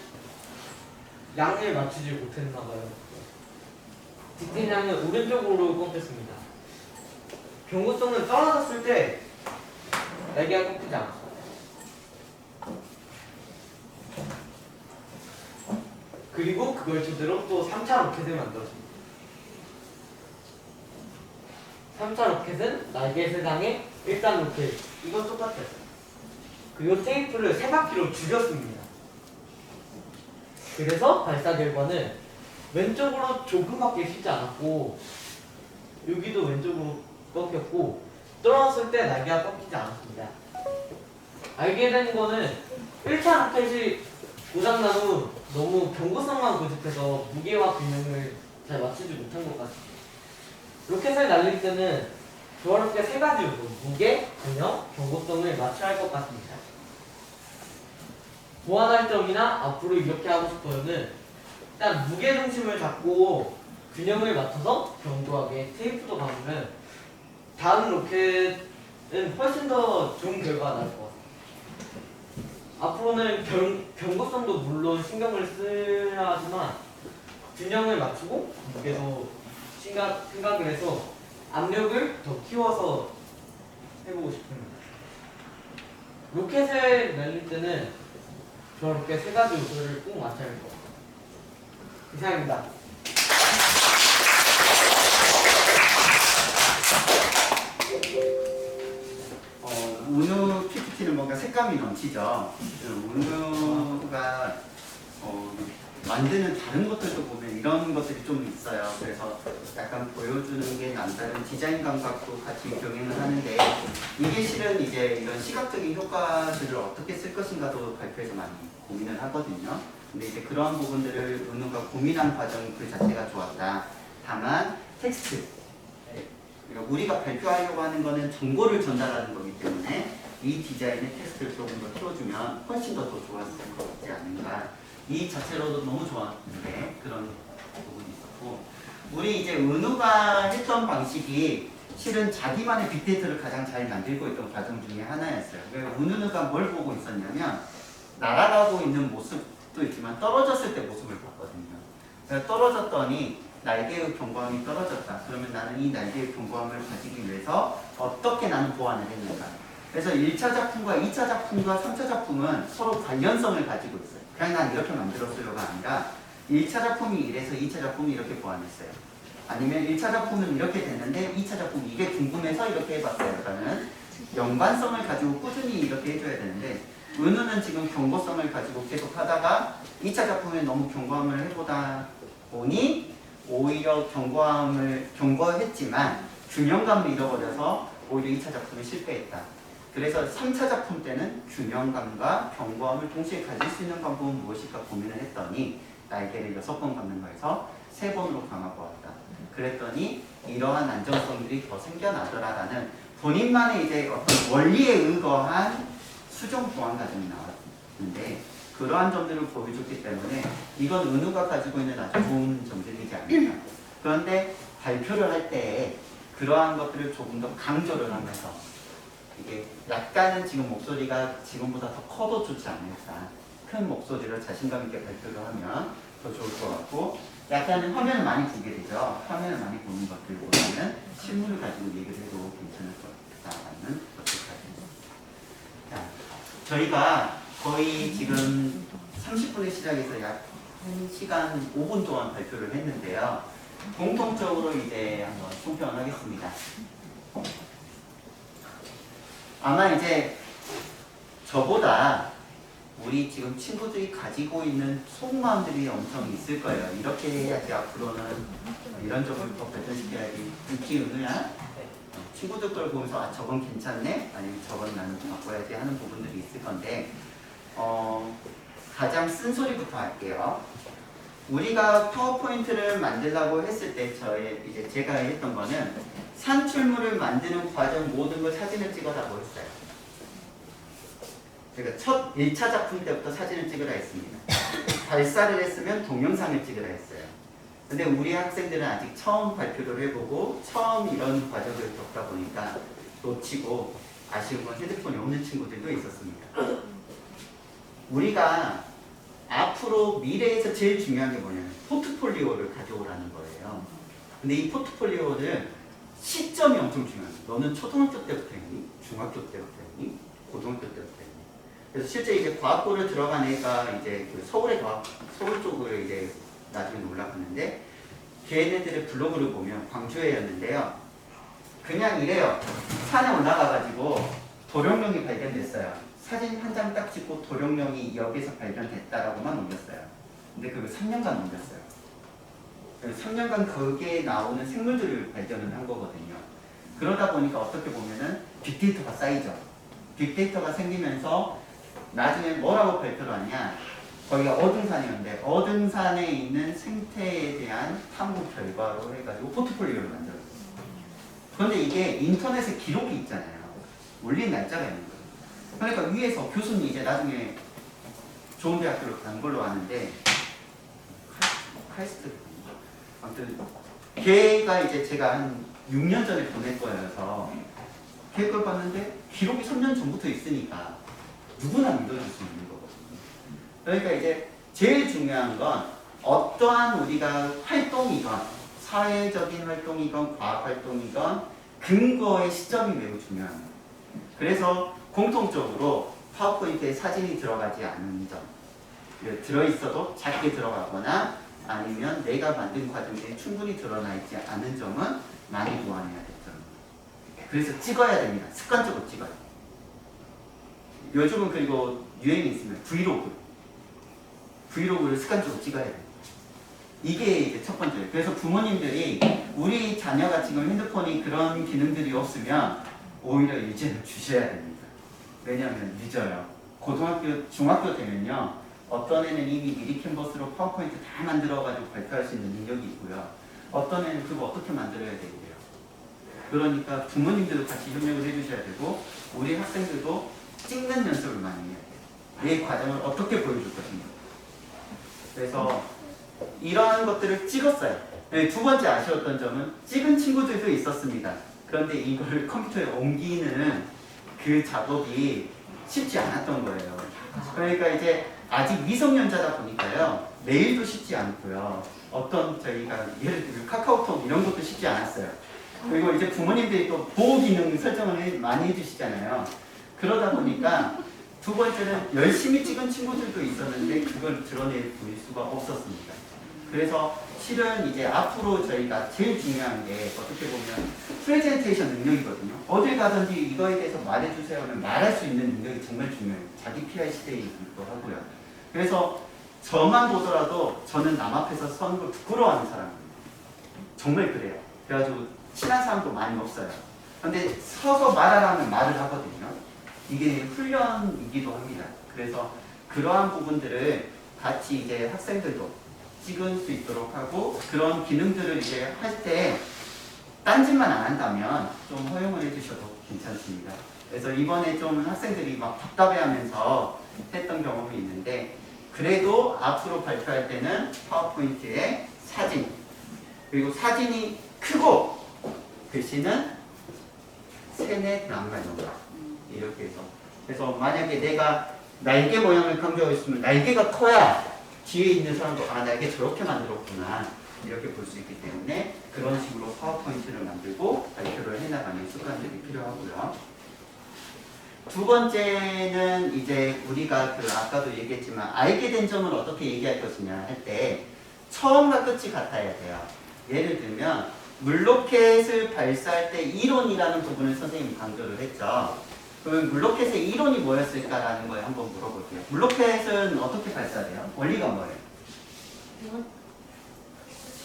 양을 맞추지 못했나봐요. 직진량은 오른쪽으로 꺾였습니다. 경고성은 떨어졌을 때 날개가 꺾이지 않았어요. 그리고 그걸 토대로 또 3차 로켓을 만들었습니다. 3차 로켓은 날개 3장에 1단 로켓 이건 똑같아요. 그리고 테이프를 3바퀴로 줄였습니다. 그래서 발사 결과는 왼쪽으로 조금밖에 휘지 않았고 여기도 왼쪽으로 꺾였고 떨어졌을 때 날개가 꺾이지 않았습니다. 알게 된 거는 1차 로켓이 고장난 후 너무 경고성만 고집해서 무게와 균형을 잘 맞추지 못한 것 같습니다. 로켓을 날릴 때는 조화롭게 3가지 요소, 무게, 균형, 경고성을 맞춰야 할 것 같습니다. 보완할 점이나 앞으로 이렇게 하고 싶어요는 일단 무게 중심을 잡고 균형을 맞춰서 견고하게 테이프도 감으면 다음 로켓은 훨씬 더 좋은 결과가 나올 것 같습니다. 앞으로는 경고성도 물론 신경을 쓰야 하지만 균형을 맞추고 무게도 생각을 해서 압력을 더 키워서 해보고 싶습니다. 로켓을 날릴 때는 저렇게 3가지 요소를 꼭 맞춰야 할 것 같아요. 이상입니다. 은우 신감이 넘치죠. 은우가 만드는 다른 것들도 보면 이런 것들이 좀 있어요. 그래서 약간 보여주는 게 남다른 디자인 감각도 같이 병행을 하는데 이게 실은 이제 이런 시각적인 효과들을 어떻게 쓸 것인가도 발표에서 많이 고민을 하거든요. 근데 이제 그러한 부분들을 은우가 고민한 과정 그 자체가 좋았다. 다만 텍스트, 그러니까 우리가 발표하려고 하는 거는 정보를 전달하는 거기 때문에 이 디자인의 텍스트를 조금 더 틀어주면 훨씬 더 좋았을 것 같지 않은가. 이 자체로도 너무 좋았는데 그런 부분이 있었고, 우리 이제 은우가 했던 방식이 실은 자기만의 빅데이터를 가장 잘 만들고 있던 과정 중에 하나였어요. 그러니까 은우가 뭘 보고 있었냐면 날아가고 있는 모습도 있지만 떨어졌을 때 모습을 봤거든요. 그래서 떨어졌더니 날개의 견고함이 떨어졌다. 그러면 나는 이 날개의 견고함을 가지기 위해서 어떻게 나는 보완을 했는가. 그래서 1차 작품과 2차 작품과 3차 작품은 서로 관련성을 가지고 있어요. 그냥 난 이렇게 만들었어요가 아니라 1차 작품이 이래서 2차 작품이 이렇게 보완했어요. 아니면 1차 작품은 이렇게 됐는데 2차 작품이 이게 궁금해서 이렇게 해봤어요. 라는 연관성을 가지고 꾸준히 이렇게 해줘야 되는데 은우는 지금 경고성을 가지고 계속 하다가 2차 작품에 너무 경고함을 해보다 보니 오히려 경고했지만 균형감을 잃어버려서 오히려 2차 작품에 실패했다. 그래서 3차 작품 때는 균형감과 경고함을 동시에 가질 수 있는 방법은 무엇일까 고민을 했더니 날개를 6번 감는 거에서 3번으로 감아보았다. 그랬더니 이러한 안정성들이 더 생겨나더라라는 본인만의 이제 어떤 원리에 의거한 수정 보완 과정이 나왔는데 그러한 점들을 보여줬기 때문에 이건 은우가 가지고 있는 아주 좋은 점들이지 않을까. 그런데 발표를 할 때 그러한 것들을 조금 더 강조를 하면서 이게 약간은 지금 목소리가 지금보다 더 커도 좋지 않을까. 큰 목소리로 자신감 있게 발표를 하면 더 좋을 것 같고, 약간은 화면을 많이 보게 되죠. 화면을 많이 보는 것들보다는 실물을 가지고 얘기를 해도 괜찮을 것 같다는 것들까지. 자, 저희가 거의 지금 30분에 시작해서 약 1시간 5분 동안 발표를 했는데요. 공통적으로 이제 한번 총평을 하겠습니다. 아마 이제 저보다 우리 지금 친구들이 가지고 있는 속마음들이 엄청 있을 거예요. 이렇게 해야지 앞으로는 이런 점을 더 발전시켜야지. 특히 은우야 친구들 걸 보면서 아 저건 괜찮네? 아니면 저건 나는 바꿔야지 하는 부분들이 있을 건데 가장 쓴소리부터 할게요. 우리가 파워포인트를 만들려고 했을 때 이제 제가 했던 거는 산출물을 만드는 과정 모든 걸 사진을 찍어라고 했어요. 그러니까 첫 1차 작품 때부터 사진을 찍으라 했습니다. 발사를 했으면 동영상을 찍으라 했어요. 근데 우리 학생들은 아직 처음 발표를 해보고 처음 이런 과정을 겪다 보니까 놓치고 아쉬운 건 핸드폰이 없는 친구들도 있었습니다. 우리가 앞으로 미래에서 제일 중요한 게 뭐냐면 포트폴리오를 가져오라는 거예요. 근데 이 포트폴리오를 시점이 엄청 중요해요. 너는 초등학교 때부터 했니? 중학교 때부터 했니? 고등학교 때부터 했니? 그래서 실제 이제 과학고를 들어간 애가 이제 그 서울 쪽으로 이제 나중에 올라갔는데 걔네들의 블로그를 보면 광주에였는데요. 그냥 이래요. 산에 올라가가지고 도룡령이 발견됐어요. 사진 한 장 딱 찍고 도룡령이 여기서 발견됐다라고만 올렸어요. 근데 그걸 3년간 올렸어요. 3년간 거기에 나오는 생물들을 발견을 한 거거든요. 그러다 보니까 어떻게 보면은 빅데이터가 쌓이죠. 빅데이터가 생기면서 나중에 뭐라고 발표를 하냐. 거기가 어등산이었는데 어등산에 있는 생태에 대한 탐구 결과로 해가지고 포트폴리오를 만들었어요. 그런데 이게 인터넷에 기록이 있잖아요. 올린 날짜가 있는 거예요. 그러니까 위에서 교수님 이제 나중에 좋은 대학교를 간 걸로 아는데 카이스트 아무튼 걔가 이제 제가 한 6년 전에 보낼 거여서 걔 걸 봤는데 기록이 3년 전부터 있으니까 누구나 믿어줄 수 있는 거거든요. 그러니까 이제 제일 중요한 건 어떠한 우리가 활동이건 사회적인 활동이건 과학 활동이건 근거의 시점이 매우 중요합니다. 그래서 공통적으로 파워포인트에 사진이 들어가지 않는 점, 들어있어도 작게 들어가거나 아니면 내가 만든 과정에 충분히 드러나 있지 않은 점은 많이 보완해야 됐죠. 그래서 찍어야 됩니다. 습관적으로 찍어요. 요즘은 그리고 유행이 있으면 브이로그를 습관적으로 찍어야 돼요. 이게 이제 첫 번째예요. 그래서 부모님들이 우리 자녀가 지금 핸드폰이 그런 기능들이 없으면 오히려 일제를 주셔야 됩니다. 왜냐하면 늦어요. 고등학교, 중학교 되면요. 어떤 애는 이미 미리 캔버스로 파워포인트 다 만들어가지고 발표할 수 있는 능력이 있고요. 어떤 애는 그거 어떻게 만들어야 되는데요. 그러니까 부모님들도 같이 협력을 해주셔야 되고 우리 학생들도 찍는 연습을 많이 해야 돼요. 내 과정을 어떻게 보여줄 것인가. 그래서 이러한 것들을 찍었어요. 네, 두 번째 아쉬웠던 점은 찍은 친구들도 있었습니다. 그런데 이걸 컴퓨터에 옮기는 그 작업이 쉽지 않았던 거예요. 그러니까 이제 아직 미성년자다 보니까요. 메일도 쉽지 않고요. 어떤 저희가 예를 들면 카카오톡 이런 것도 쉽지 않았어요. 그리고 이제 부모님들이 또 보호 기능 설정을 많이 해주시잖아요. 그러다 보니까 두 번째는 열심히 찍은 친구들도 있었는데 그걸 드러낼 수가 없었습니다. 그래서 실은 이제 앞으로 저희가 제일 중요한 게 어떻게 보면 프레젠테이션 능력이거든요. 어딜 가든지 이거에 대해서 말해주세요 하면 말할 수 있는 능력이 정말 중요해요. 자기 PR 시대이기도 하고요. 그래서 저만 보더라도 저는 남 앞에서 서는 걸 부끄러워하는 사람입니다. 정말 그래요. 그래가지고 친한 사람도 많이 없어요. 근데 서서 말하라면 말을 하거든요. 이게 훈련이기도 합니다. 그래서 그러한 부분들을 같이 이제 학생들도 찍을 수 있도록 하고 그런 기능들을 이제 할 때 딴짓만 안 한다면 좀 허용을 해주셔도 괜찮습니다. 그래서 이번에 좀 학생들이 막 답답해하면서 했던 경험이 있는데 그래도 앞으로 발표할 때는 파워포인트에 사진 그리고 사진이 크고 글씨는 3-4단가 정도 이렇게 해서 그래서 만약에 내가 날개 모양을 강조하고 있으면 날개가 커야 뒤에 있는 사람도 아 날개 저렇게 만들었구나 이렇게 볼 수 있기 때문에 그런 식으로 파워포인트를 만들고 발표를 해나가는 습관들이 필요하고요. 두 번째는 이제 우리가 그 아까도 얘기했지만 알게 된 점을 어떻게 얘기할 것이냐 할 때 처음과 끝이 같아야 돼요. 예를 들면 물로켓을 발사할 때 이론이라는 부분을 선생님이 강조를 했죠. 그러면 물로켓의 이론이 뭐였을까라는 거에 한번 물어볼게요. 물로켓은 어떻게 발사돼요? 원리가 뭐예요?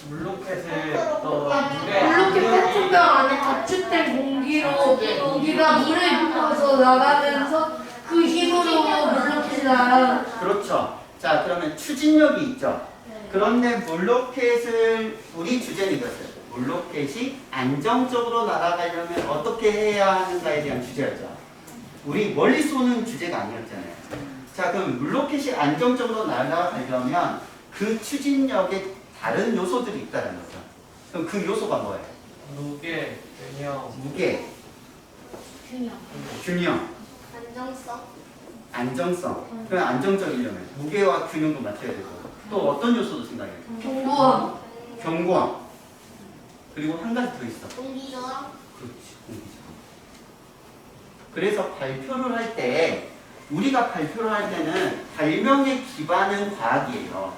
물로켓을 이렇게 페트병 안에 가축된 공기가 물에 부어서 나가면서 그 힘으로 물로켓이 날아요. 그렇죠. 자 그러면 추진력이 있죠. 그런데 물로켓을 우리 주제는 이거였어요. 물로켓이 안정적으로 날아가려면 어떻게 해야 하는가에 대한 주제였죠. 우리 멀리 쏘는 주제가 아니었잖아요. 자 그럼 물로켓이 안정적으로 날아가려면 그 추진력에 다른 요소들이 있다는 거죠. 그럼 그 요소가 뭐예요? 무게, 균형, 무게, 균형, 안정성. 그럼 안정적이려면 무게와 균형도 맞춰야 되고 또 어떤 요소도 생각해요? 경고함. 경고함. 그리고 한 가지 더 있어. 공기저항. 그렇지, 공기저항. 그래서 발표를 할 때 우리가 발표를 할 때는 발명의 기반은 과학이에요.